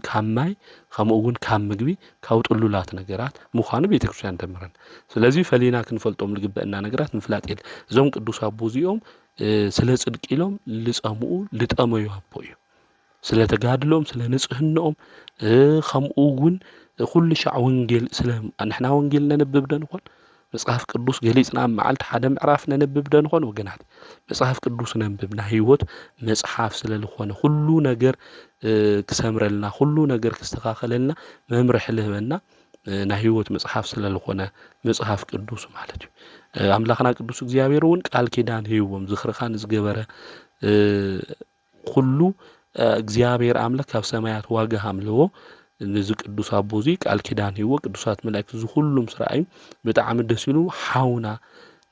ካብ ማይ ከምኡውን ካብ ምግቢ ካብ ጥሉላት ነገራት ምዃኑ ቤተክርስቲያን ተምረን ስለዚህ ፈሊና ክንፈልጦም ልግበአና ነገራት ምፍላጥ የለ እዞም ቅዱስ አቦ እዚኦም ስለ ጽድቅ ኢሎም ልጸምኡ ልጠመዩ አቦ እዩ ስለ ተጋድሎም ስለ ንጽህናኦም ከምኡውን ኩሉ ሻዕ ወንጌል ስለ ንሕና ወንጌል ነንብብ ደንኾን መጽሐፍ ቅዱስ ገሊጽና መዓልት ሓደ ምዕራፍ ነንብብ ደንኾን ወገናት መጽሐፍ ቅዱስ ነንብብ ናይ ህይወት መጽሐፍ ስለልኾነ ሁሉ ነገር ክሰምረልና ሁሉ ነገር ክስተኻኸለልና መምርሕ ልህበና ናይ ህይወት መጽሐፍ ስለልኾነ መጽሐፍ ቅዱስ ማለት እዩ አምላኽና ቅዱስ እግዚአብሔር እውን ቃል ኪዳን ህይወም ዝኽርኻን ዝገበረ ሁሉ እግዚአብሔር አምላክ ካብ ሰማያት ዋጋ ሃምልዎ ንዚ ቅዱስ አቦዚ ቃል ኪዳን ህይወ ቅዱሳት መላእክት ዝሁሉም ስራይ በጣም ደስ ይሉ ሓውና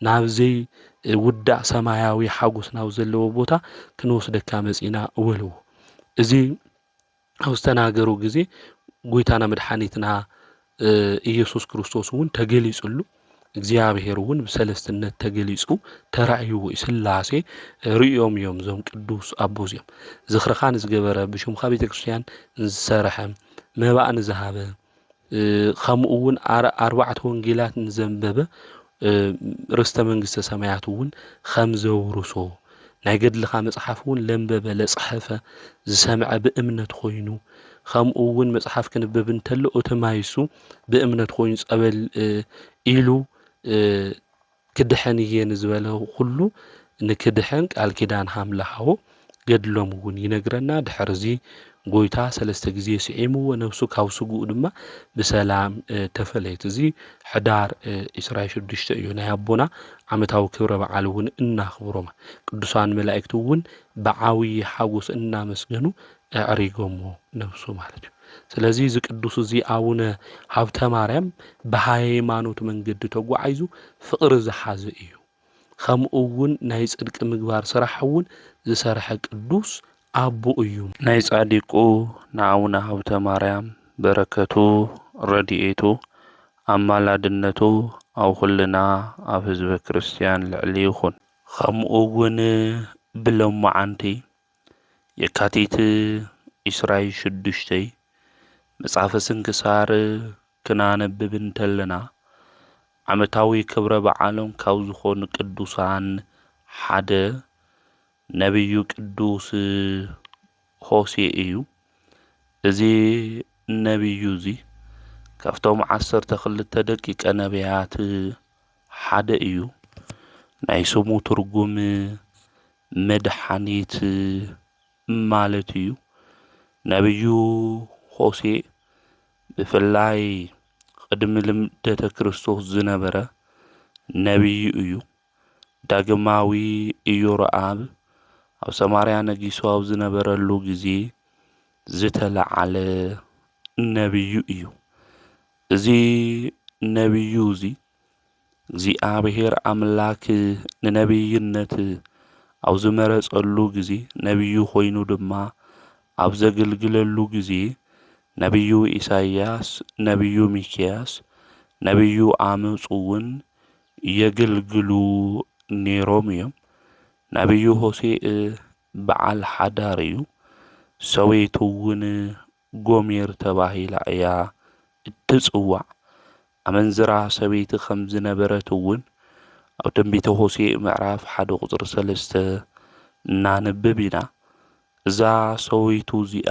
ናብዘይ ውዳእ ሰማያዊ ሓጎስ ናው ዘለዎ ቦታ ክንወስደካ መጺና ወልዎ እዚ አውስተናገሩ ጊዜ ጎይታና መድኃኒትና ኢየሱስ ክርስቶስ እውን ተገሊጹሉ እግዚአብሔር እውን በሰለስትነት ተገሊጹ ተራእዩ ስላሴ ርዮም ዮም ዞም ቅዱስ አቦዚዮም ዝኽርኻን ዝገበረ ብሽምኻ ቤተክርስቲያን ዝሰርሐ መባእን ዝሃበ ከምኡውን ኣርባዕተ ወንጌላት ንዘንበበ ርስተ መንግስተ ሰማያት እውን ከም ዘውርሶ ናይ ገድልኻ መጽሓፍ እውን ለንበበ ለጽሐፈ ዝሰምዐ ብእምነት ኮይኑ ከምኡውን መጽሐፍ ክንብብ እንተሎ ኦተማይሱ ብእምነት ኮይኑ ጸበል ኢሉ ክድሐን እየ ንዝበለ ሁሉ ንክድሐን ቃል ኪዳን ሃምልሃዎ ገድሎም እውን ይነግረና ድሕርዚ ጎይታ ሰለስተ ጊዜ ሲዒምዎ ነፍሱ ካብ ስጉኡ ድማ ብሰላም ተፈለየት እዚ ሕዳር 26 እዩ ናይ አቦና ዓመታዊ ክብረ በዓል እውን እናኽብሮማ ቅዱሳን መላእክት እውን ብዓብይ ሓጎስ እናመስገኑ ኣዕሪጎሞ ነፍሱ ማለት እዩ ስለዚህ እዚ ቅዱስ እዚ አቡነ ሀብተ ማርያም በሃይማኖት መንገዲ ተጓዒዙ ፍቅሪ ዝሓዘ እዩ ከምኡውን ናይ ጽድቅ ምግባር ስራሕ እውን ዝሰርሐ ቅዱስ አቦ እዩ ናይ ጻዲቁ ናአቡነ ሀብተ ማርያም በረከቱ ረድኤቱ አማላድነቱ ኣብ ኩልና ኣብ ህዝበ ክርስቲያን ልዕሊ ይኹን ከምኡውን ብሎማዓንቲ የካቲት 26 መጽሐፈ ስንክሳር ክናነብብ እንተለና ዓመታዊ ክብረ በዓሎም ካብ ዝኾኑ ቅዱሳን ሓደ ነቢዩ ቅዱስ ሆሴዕ እዩ እዚ ነቢዩ እዚ ካብቶም 12 ደቂቀ ነቢያት ሓደ እዩ ናይ ስሙ ትርጉም መድኃኒት ማለት እዩ ነቢዩ ሆሴዕ ብፍላይ ቅድሚ ልምደተ ክርስቶስ ዝነበረ ነቢይ እዩ። ዳግማዊ ኢዮርብዓም ኣብ ሰማርያ ነጊሱ ኣብ ዝነበረሉ ግዜ ዝተለዓለ ነቢዩ እዩ። እዚ ነቢዩ እዚ እግዚኣብሔር ኣምላክ ንነቢይነት ኣብ ዝመረጸሉ ግዜ ነቢዩ ኮይኑ ድማ ኣብ ዘገልግለሉ ግዜ ነቢዩ ኢሳይያስ፣ ነቢዩ ሚክያስ፣ ነቢዩ ኣሞጽ እውን የገልግሉ ነይሮም እዮም። ነቢዩ ሆሴዕ በዓል ሓዳር እዩ። ሰበይቱ እውን ጎሜር ተባሂላ እያ እትጽዋዕ። ኣመንዝራ ሰበይቲ ከም ዝነበረት እውን ኣብ ትንቢተ ሆሴዕ ምዕራፍ 1:3 እናንብብ ኢና። እዛ ሰበይቱ እዚኣ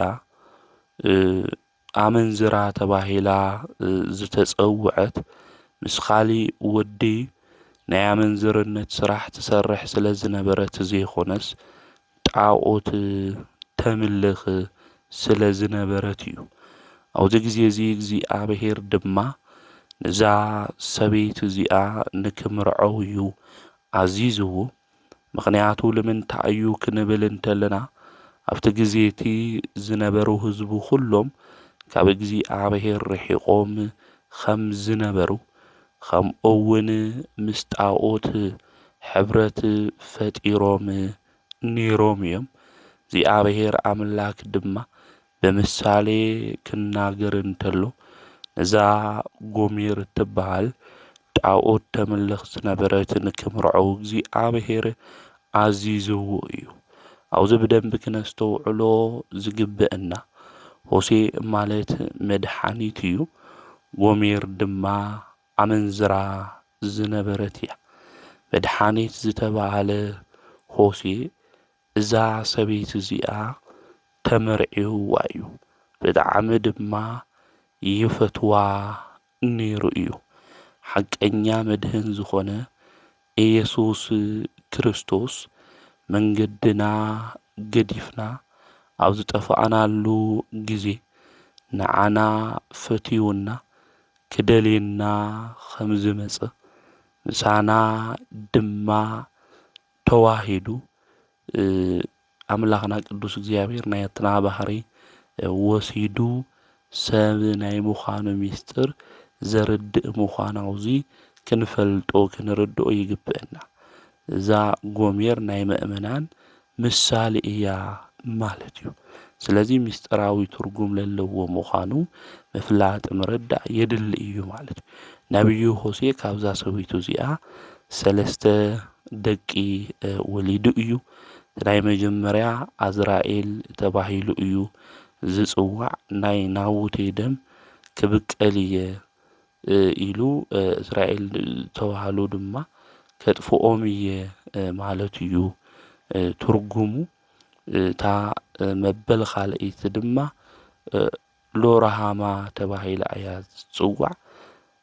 ኣመንዝራ ተባሂላ ዝተጸውዐት ምስ ካሊእ ወዲ ናይ ኣመንዝርነት ስራሕ ትሰርሕ ስለ ዝነበረት ዘይኾነስ ጣዖት ተምልኽ ስለ ዝነበረት እዩ። ኣብዚ ግዜ እዚ እግዚኣብሔር ድማ ነዛ ሰበይቲ እዚኣ ንክምርዖ እዩ ኣዚዝዎ። ምክንያቱ ንምንታይ እዩ ክንብል እንተለና ኣብቲ ግዜ እቲ ዝነበሩ ህዝቡ ኩሎም ካብ እግዚኣብሔር ርሒቆም ከም ዝነበሩ ከምኡ እውን ምስ ጣዖት ሕብረት ፈጢሮም ነይሮም እዮም። እግዚኣብሔር ኣምላክ ድማ ብምሳሌ ክናገር እንተሎ ነዛ ጎሜር እትበሃል ጣዖት ተምልኽ ዝነበረት ንክምርዖ እግዚኣብሔር ኣዚዝዎ እዩ። ኣብዚ ብደንቢ ክነስተውዕሎ ዝግብአና ሆሴዕ ማለት መድሓኒት እዩ። ጎሜር ድማ ኣመንዝራ ዝነበረት እያ። መድሓኒት ዝተባሃለ ሆሴዕ እዛ ሰበይቲ እዚኣ ተመርዒዋ እዩ። ብጣዕሚ ድማ ይፈትዋ ነይሩ እዩ። ሓቀኛ መድህን ዝኾነ ኢየሱስ ክርስቶስ መንገድና ገዲፍና ኣብ ዝጠፋእናሉ ግዜ ንዓና ፈትዩና ክደልየና ከም ዝመጸ ምሳና ድማ ተዋሂዱ ኣምላኽና ቅዱስ እግዚኣብሔር ናትና ባህሪ ወሲዱ ሰብ ናይ ምዃኑ ምስጢር ዘርድእ ምዃኑ ኣብዚ ክንፈልጦ ክንርድኦ ይግብአና። እዛ ጎሜር ናይ ምእመናን ምሳሌ እያ ማለት እዩ። ስለዚ ምስጢራዊ ትርጉም ለለዎ ምዃኑ ምፍላጥ ምርዳእ የድሊ እዩ ማለት እዩ። ነቢዩ ሆሴዕ ካብዛ ሰበይቱ እዚኣ 3 ደቂ ወሊዱ እዩ። ናይ መጀመርያ ኣዝራኤል ተባሂሉ እዩ ዝጽዋዕ። ናይ ናቡቴ ደም ክብቀል እየ ኢሉ እስራኤል ተባሃሉ ድማ ከጥፍኦም እየ ማለት እዩ ትርጉሙ። እታ መበል ካልአይቲ ድማ ሎራሃማ ተባሂላ እያ ዝጽዋዕ።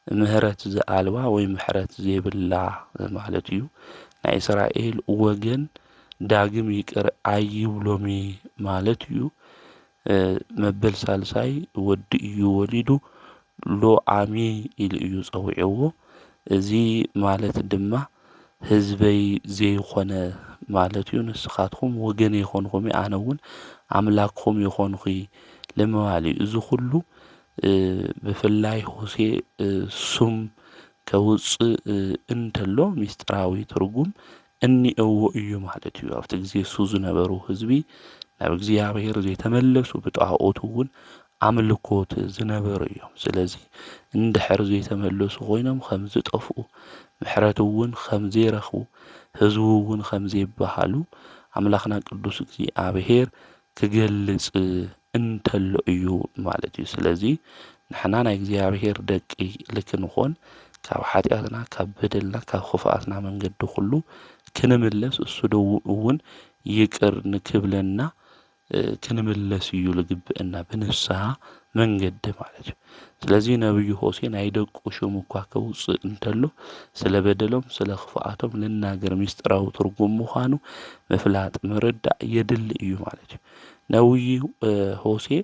ምህረት ዝኣልባ ወይ ምሕረት ዘይብላ ማለት እዩ። ናይ እስራኤል ወገን ዳግም ይቅር ኣይብሎሚ ማለት እዩ። መበል ሳልሳይ ወዲ እዩ ወሊዱ ሎዓሚ ኢሉ እዩ ፀዊዕዎ። እዚ ማለት ድማ ህዝበይ ዘይኮነ ማለት እዩ። ንስኻትኩም ወገን ይኮንኩም ኣነ እውን ኣምላክኩም ይኮንኩ ንምባል እዩ። እዚ ኩሉ ብፍላይ ሆሴዕ ሱም ከውፅእ እንተሎ ምስጢራዊ ትርጉም እኒአዎ እዩ ማለት እዩ። ኣብቲ ግዜ እሱ ዝነበሩ ህዝቢ ናብ እግዚኣብሔር ዘይተመለሱ ብጣዖት እውን ኣምልኮት ዝነበሩ እዮም። ስለዚ እንድሕር ዘይተመለሱ ኮይኖም ከም ዝጠፍኡ ምሕረት እውን ከም ዘይረኽቡ ህዝቡ እውን ከም ዘይበሃሉ ኣምላኽና ቅዱስ እግዚኣብሔር ክገልጽ እንተሎ እዩ ማለት እዩ። ስለዚ ንሕና ናይ እግዚኣብሔር ደቂ ልክንኾን ካብ ሓጢኣትና ካብ በደልና ካብ ክፍኣትና መንገዲ ኩሉ ክንምለስ እሱ ደው እውን ይቅር ንክብለና ክንምለስ እዩ ዝግብአና ብንስሓ መንገዲ ማለት እዩ። ስለዚ ነብዩ ሆሴዕ ናይ ደቁ ሽሙ እኳ ከውፅእ እንተሎ ስለ በደሎም ስለ ክፍኣቶም ልናገር ምስጢራዊ ትርጉም ምዃኑ ምፍላጥ ምርዳእ የድሊ እዩ ማለት እዩ። ነብዩ ሆሴዕ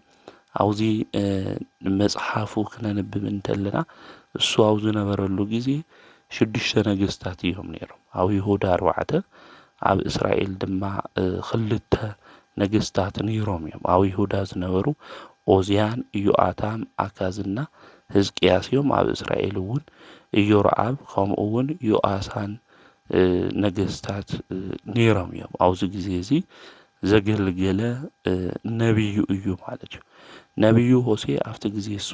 አውዚ መጽሐፉ ክነንብብ እንተለና እሱ አው ዝነበረሉ ጊዜ 6 ነገስታት እዮም ነይሮም። ኣብ ይሁዳ 4 ኣብ እስራኤል ድማ 2 ነገስታት ነይሮም እዮም። ኣብ ይሁዳ ዝነበሩ ኦዝያን፣ ኢዮአታም፣ አካዝና ሕዝቅያስ እዮም። ኣብ እስራኤል እውን ኢዮርብዓም ከምኡ እውን ዮአሳን ነገስታት ነይሮም እዮም። ኣብዚ ጊዜ እዚ ዘገልገለ ነቢዩ እዩ ማለት እዩ። ነቢዩ ሆሴዕ ኣብቲ ጊዜ እሱ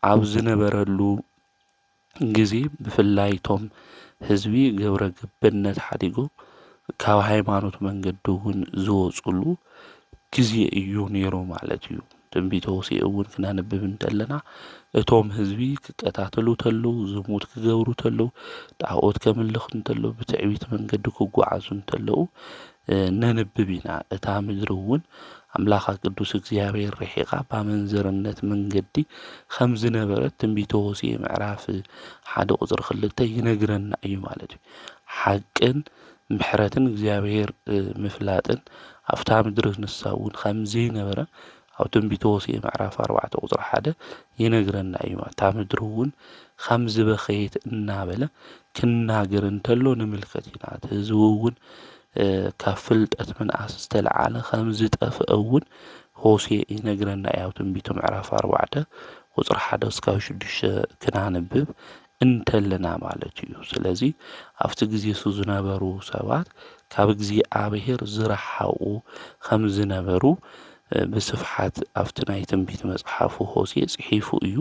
ኣብ ዝነበረሉ ጊዜ ብፍላይ ቶም ህዝቢ ገብረ ገብነት ሓዲጎም ካብ ሃይማኖት መንገዲ እውን ዝወፁሉ ጊዜ እዩ ነይሩ ማለት እዩ። ትንቢተ ሆሴዕ እውን ክነንብብ እንተለና እቶም ህዝቢ ክቀታተሉ ተለው፣ ዝሙት ክገብሩ ተለው፣ ጣዖት ከምልኽ እንተለው፣ ብትዕቢት መንገዲ ክጓዓዙ እንተለው ነንብብ ኢና። እታ ምድሪ እውን ኣምላኻ ቅዱስ እግዚኣብሔር ርሒቓ ባመንዘርነት መንገዲ ከም ዝነበረት ትንቢተ ሆሴዕ ምዕራፍ 1:2 ይነግረና እዩ ማለት እዩ። ሓቅን ምሕረትን እግዚኣብሔር ምፍላጥን ኣብታ ምድሪ ንሳ እውን ከም ዘይነበረ ኣብ ትንቢተ ሆሴዕ ምዕራፍ 4:1 ይነግረና እዩ። እታ ምድሪ እውን ከም ዝበኸየት እናበለ ክናገር እንተሎ ንምልከት ኢና። እቲ ህዝቢ እውን ካብ ፍልጠት ምንኣስ ዝተለዓለ ከም ዝጠፍአ እውን ሆሴዕ ይነግረና እዩ። ኣብ ትንቢቱ ምዕራፍ 4:1-6 ክናንብብ እንተለና ማለት እዩ። ስለዚ ኣብቲ ጊዜ እሱ ዝነበሩ ሰባት ካብ እግዚኣብሔር ዝረሓቑ ከም ዝነበሩ ብስፍሓት ኣብቲ ናይ ትንቢት መጽሓፉ ሆሴዕ ጽሒፉ እዩ።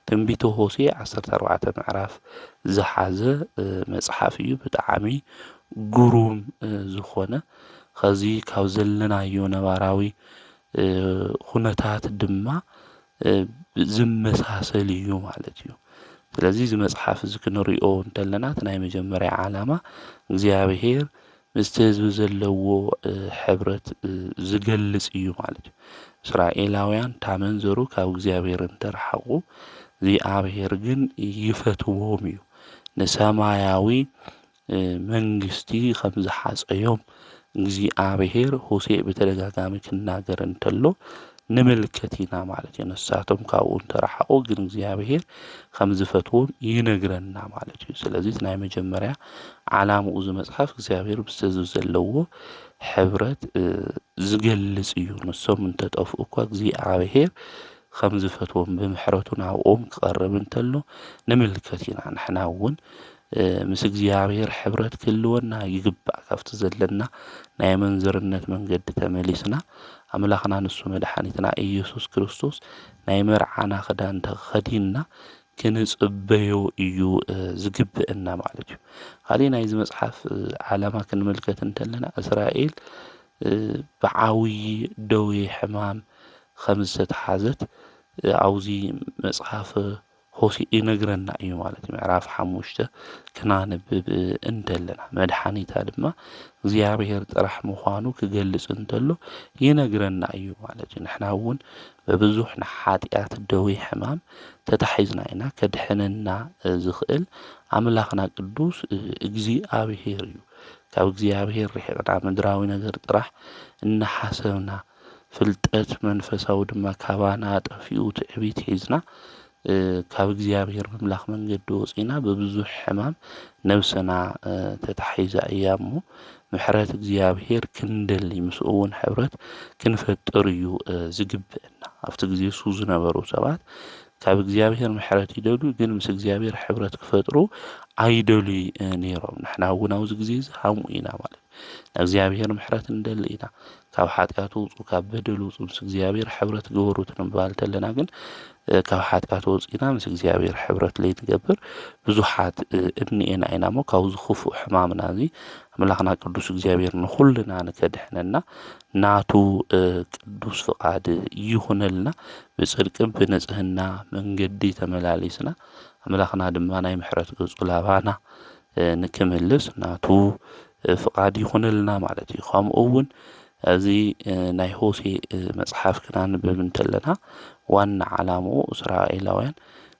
ትንቢተ ሆሴዕ 14 ምዕራፍ ዝሓዘ መጽሓፍ እዩ። ብጣዕሚ ግሩም ዝኾነ ከዚ ካብ ዘለናዮ ነባራዊ ኩነታት ድማ ዝመሳሰል እዩ ማለት እዩ። ስለዚ እዚ መጽሓፍ እዚ ክንሪኦ እንተለና እቲ ናይ መጀመርያ ዓላማ እግዚኣብሔር ምስቲ ህዝቢ ዘለዎ ሕብረት ዝገልጽ እዩ ማለት እዩ። እስራኤላውያን ታመንዘሩ ካብ እግዚኣብሔር እንተረሓቑ እግዚኣብሔር ግን ይፈትዎም እዩ። ንሰማያዊ መንግስቲ ከም ዝሓፀዮም እግዚኣብሔር ሆሴዕ ብተደጋጋሚ ክናገር እንተሎ ንምልከት ኢና ማለት እዩ። ንሳቶም ካብኡ እንተረሓቑ ግን እግዚኣብሔር ከም ዝፈትዎም ይነግረና ማለት እዩ። ስለዚ እቲ ናይ መጀመርያ ዓላምኡ እዚ መጽሓፍ እግዚኣብሔር ምስቲ ህዝቢ ዘለዎ ሕብረት ዝገልጽ እዩ። ንሶም እንተጠፍኡ እኳ እግዚኣብሔር ከም ዝፈትዎም ብምሕረቱ ናብኦም ክቐርብ እንተሎ ንምልከት ኢና። ንሕና እውን ምስ እግዚኣብሔር ሕብረት ክህልወና ይግባእ። ካብቲ ዘለና ናይ መንዘርነት መንገዲ ተመሊስና ኣምላኽና ንሱ መድሓኒትና ኢየሱስ ክርስቶስ ናይ መርዓና ክዳን ተኸዲንና ክንጽበዮ እዩ ዝግብአና ማለት እዩ። ካሊእ ናይዚ መጽሓፍ ዓላማ ክንምልከት እንተለና እስራኤል ብዓብዪ ደዌ ሕማም ከም ዝተተሓዘት ኣብዚ መጽሓፍ ሆሴዕ ይነግረና እዩ ማለት እዩ። ምዕራፍ 5 ክናንብብ እንተለና መድሓኒታ ድማ እግዚኣብሔር ጥራሕ ምዃኑ ክገልጽ እንተሎ ይነግረና እዩ ማለት እዩ። ንሕና እውን በብዙሕ ንሓጢኣት ደዌ ሕማም ተታሒዝና ኢና። ከድሕነና ዝኽእል ኣምላኽና ቅዱስ እግዚኣብሔር እዩ። ካብ እግዚኣብሔር ርሒቕና ምድራዊ ነገር ጥራሕ እናሓሰብና ፍልጠት መንፈሳዊ ድማ ካባና ጠፊኡ ትዕቢት ሒዝና ካብ እግዚኣብሔር ምምላኽ መንገዲ ወፂና በብዙሕ ሕማም ነብስና ተታሒዛ እያ እሞ ምሕረት እግዚኣብሔር ክንደሊ ምስኡ እውን ሕብረት ክንፈጥር እዩ ዝግብአና። ኣብቲ ጊዜ እሱ ዝነበሩ ሰባት ካብ እግዚኣብሔር ምሕረት ይደልዩ፣ ግን ምስ እግዚኣብሔር ሕብረት ክፈጥሩ ኣይደልዩ ነይሮም። ንሕና እውን ኣብዚ ጊዜ እዚ ሃምኡ ኢና ማለት እዩ። ንእግዚኣብሔር ምሕረት እንደሊ ኢና። ካብ ሓጢኣት ውፁ፣ ካብ በደል ውፁ፣ ምስ እግዚኣብሔር ሕብረት ግበሩ ክንበሃል እንተለና ግን ካብ ሓጢኣት ወፂና ምስ እግዚኣብሔር ሕብረት ለይንገብር ብዙሓት እኒኤና ኢና እሞ ካብዚ ክፉእ ሕማምና እዚ ኣምላኽና ቅዱስ እግዚኣብሔር ንኹልና ንከድሕነና ናቱ ቅዱስ ፍቓድ ይኹነልና። ብጽድቅን ብንጽህና መንገዲ ተመላሊስና ኣምላኽና ድማ ናይ ምሕረት ገጹ ላባና ንክምልስ ናቱ ፍቓድ ይኹነልና ማለት እዩ። ከምኡ እውን እዚ ናይ ሆሴዕ መጽሓፍ ክናንብብ እንተለና ዋና ዓላምኡ እስራኤላውያን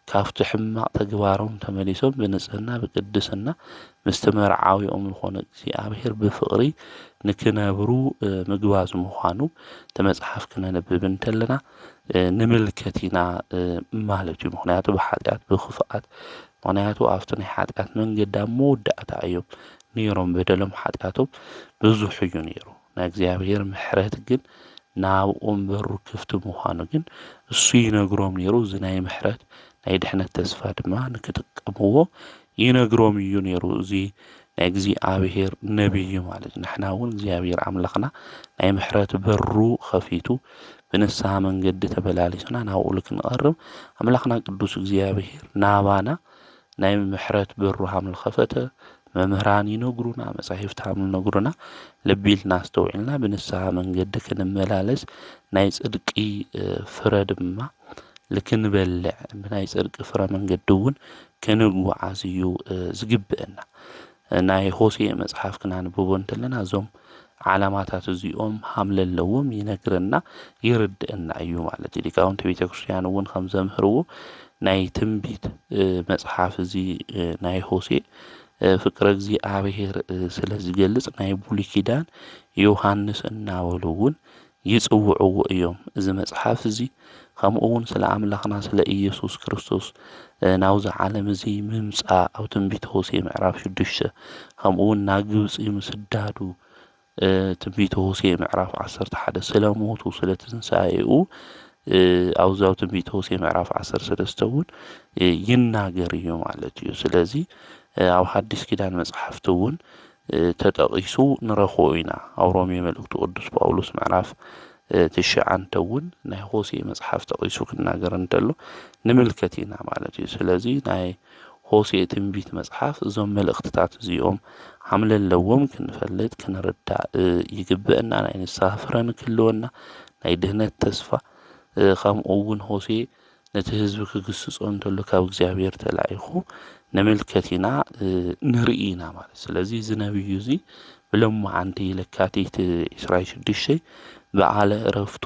ካብቲ ሕማቅ ተግባሮም ተመሊሶም ብንጽህና ብቅድስና ምስተመርዓዊኦም ዝኾነ እግዚአብሔር ብፍቕሪ ንክነብሩ ምግባዝ ምዃኑ ተመጽሓፍ ክነነብብ እንተለና ንምልከት ኢና ማለት እዩ። ምክንያቱ ብሓጢአት ብኽፍኣት ምክንያቱ ኣብቲ ናይ ሓጢአት መንገዲ መወዳእታ እዮም ነይሮም። በደሎም ሓጢአቶም ብዙሕ እዩ ነይሩ። ናይ እግዚአብሔር ምሕረት ግን ናብኦም በሩ ክፍቲ ምዃኑ ግን እሱ ይነግሮም ነይሩ። እዚ ናይ ምሕረት ናይ ድሕነት ተስፋ ድማ ንክጥቀምዎ ይነግሮም እዩ ነይሩ። እዚ ናይ እግዚአብሔር ነቢይ ማለት ንሕና እውን እግዚአብሔር ኣምላኽና ናይ ምሕረት በሩ ከፊቱ ብንስሓ መንገዲ ተመላሊስና ናብኡ ክንቐርብ ኣምላኽና ቅዱስ እግዚአብሔር ናባና ናይ ምሕረት በሩ ሃምልኸፈተ መምህራን ይነግሩና፣ መጻሕፍቲ ይነግሩና። ልቢልና አስተውዒልና ብንስሓ መንገዲ ክንመላለስ ናይ ጽድቂ ፍረ ድማ ልክንበልዕ ብናይ ጽድቂ ፍረ መንገዲ እውን ክንጓዓዝ እዩ ዝግብአና። ናይ ሆሴዕ መጽሓፍ ክናንብቦ እንተለና እዞም ዓላማታት እዚኦም ሃምለለዎም ይነግረና ይርድአና እዩ ማለት እዩ። ሊቃውንቲ ቤተ ክርስቲያን እውን ከም ዘምህርዎ ናይ ትንቢት መጽሓፍ እዚ ናይ ሆሴዕ ፍቅረ እግዚአብሔር ስለ ዝገልጽ ናይ ብሉይ ኪዳን ዮሐንስ እናበሉ እውን ይጽውዕዎ እዮም። እዚ መጽሓፍ እዚ ከምኡ እውን ስለ ኣምላኽና ስለ ኢየሱስ ክርስቶስ ናብዚ ዓለም እዚ ምምጻእ ኣብ ትንቢት ሆሴዕ ምዕራፍ 6 ከምኡ እውን ናብ ግብጺ ምስዳዱ ትንቢት ሆሴዕ ምዕራፍ 11 ስለ ሞቱ ስለ ትንሣኤኡ ኣብዛ ትንቢት ሆሴዕ ምዕራፍ 13 እውን ይናገር እዩ ማለት እዩ። ስለዚ ኣብ ሓድስ ኪዳን መጽሓፍቲ እውን ተጠቂሱ ንረኽቦ ኢና። ኣብ ሮሜ መልእክቱ ቅዱስ ጳውሎስ ምዕራፍ 9 እውን ናይ ሆሴዕ መጽሓፍ ተቂሱ ክናገር እንተሎ ንምልከት ኢና ማለት እዩ። ስለዚ ናይ ሆሴዕ ትንቢት መጽሓፍ እዞም መልእክትታት እዚኦም ሃምለለዎም ክንፈልጥ ክንርዳእ ይግብአና። ናይ ንስሓ ፍረ ንክህልወና ናይ ድህነት ተስፋ ከምኡ እውን ሆሴዕ ነቲ ህዝቢ ክግስጾ እንተሎ ካብ እግዚአብሔር ተላኢኹ ንምልከት ኢና ንርኢ ኢና ማለት። ስለዚ እዚ ነቢዩ እዚ ብሎማዓንቲ ለካቲት 26 በዓለ ዕረፍቱ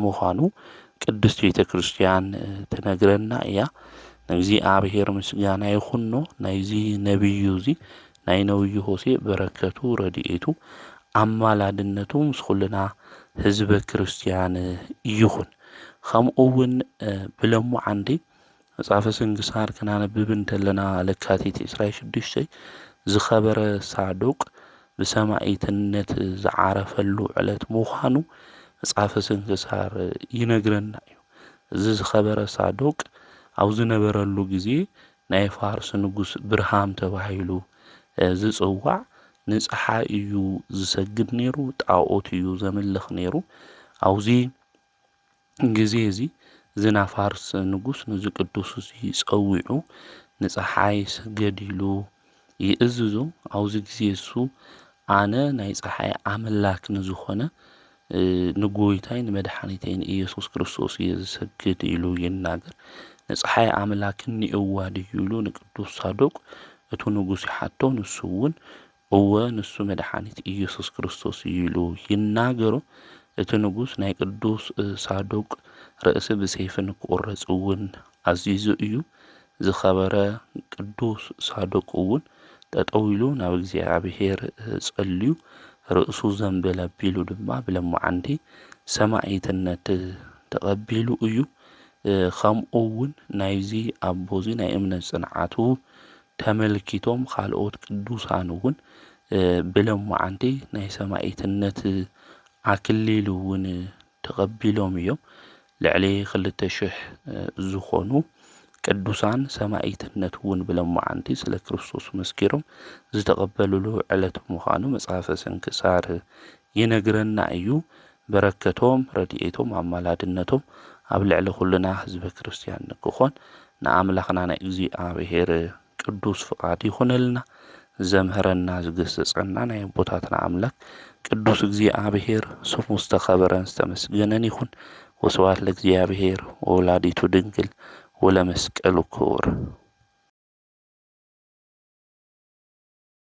ምዃኑ ቅድስት ቤተ ክርስቲያን ትነግረና እያ። ንእግዚአብሔር ምስጋና ይኹኖ። ናይዚ ነቢዩ እዚ ናይ ነቢዩ ሆሴዕ በረከቱ ረድኤቱ ኣማላድነቱ ምስ ኩልና ህዝበ ክርስቲያን ይኹን። ከምኡ እውን ብሎማዓንቲ መጽሓፈ ስንክሳር ክናነብብ እንተለና ለካቲት 26 ዝኸበረ ሳዶቅ ብሰማዕትነት ዝዓረፈሉ ዕለት ምዃኑ መጽሓፈ ስንክሳር ይነግረና እዩ። እዚ ዝኸበረ ሳዶቅ ኣብ ዝነበረሉ ግዜ ናይ ፋርስ ንጉስ ብርሃም ተባሂሉ ዝጽዋዕ ንፀሓይ እዩ ዝሰግድ ነይሩ፣ ጣዖት እዩ ዘምልኽ ነይሩ። ኣብዚ ግዜ እዚ ዝና ፋርስ ንጉስ ነዚ ቅዱስ እዚ ፀዊዑ ንፀሓይ ስገድ ኢሉ ይእዝዞ። ኣብዚ ግዜ እሱ ኣነ ናይ ፀሓይ ኣምላክ ንዝኾነ ንጎይታይ ንመድሓኒተይ ንኢየሱስ ክርስቶስ እየ ዝሰግድ ኢሉ ይናገር። ንፀሓይ ኣምላክ እኒአዋ ድዩ ኢሉ ንቅዱስ ሳዶቅ እቲ ንጉስ ይሓቶ። ንሱ እውን እወ ንሱ መድሓኒት ኢየሱስ ክርስቶስ እዩ ኢሉ ይናገሮ። እቲ ንጉስ ናይ ቅዱስ ሳዶቅ ርእሲ ብሰይፊ ንክቁረፅ እውን ኣዚዙ እዩ። ዝኸበረ ቅዱስ ሳዶቅ እውን ጠጠው ኢሉ ናብ እግዚአብሔር ጸልዩ። ርእሱ ዘንበለ ኣቢሉ ድማ ብሎማዓንቲ ሰማዕትነት ተቐቢሉ እዩ። ከምኡ እውን ናይዚ ኣቦዚ ናይ እምነት ጽንዓቱ ተመልኪቶም ካልኦት ቅዱሳን እውን ብሎማዓንቲ ናይ ሰማዕትነት ኣክሊል እውን ተቐቢሎም እዮም። ልዕሊ 2000 ዝኾኑ ቅዱሳን ሰማዕትነት እውን ብሎማዓንቲ ስለ ክርስቶስ መስኪሮም ዝተቐበልሉ ዕለት ምዃኑ መጽሓፈ ስንክሳር ይነግረና እዩ። በረከቶም ረድኤቶም ኣማላድነቶም ኣብ ልዕሊ ኩልና ህዝበ ክርስቲያን ንክኾን ንኣምላኽና ናይ እግዚአብሔር ቅዱስ ፍቃድ ይኹነልና። ዘምህረና ዝገሰጸና ናይ ኣቦታትና ኣምላክ ቅዱስ እግዚአብሔር ስሙ ዝተኸበረን ዝተመስገነን ይኹን። ወስብሐት ለእግዚአብሔር ወወላዲቱ ድንግል ወለመስቀሉ ክቡር።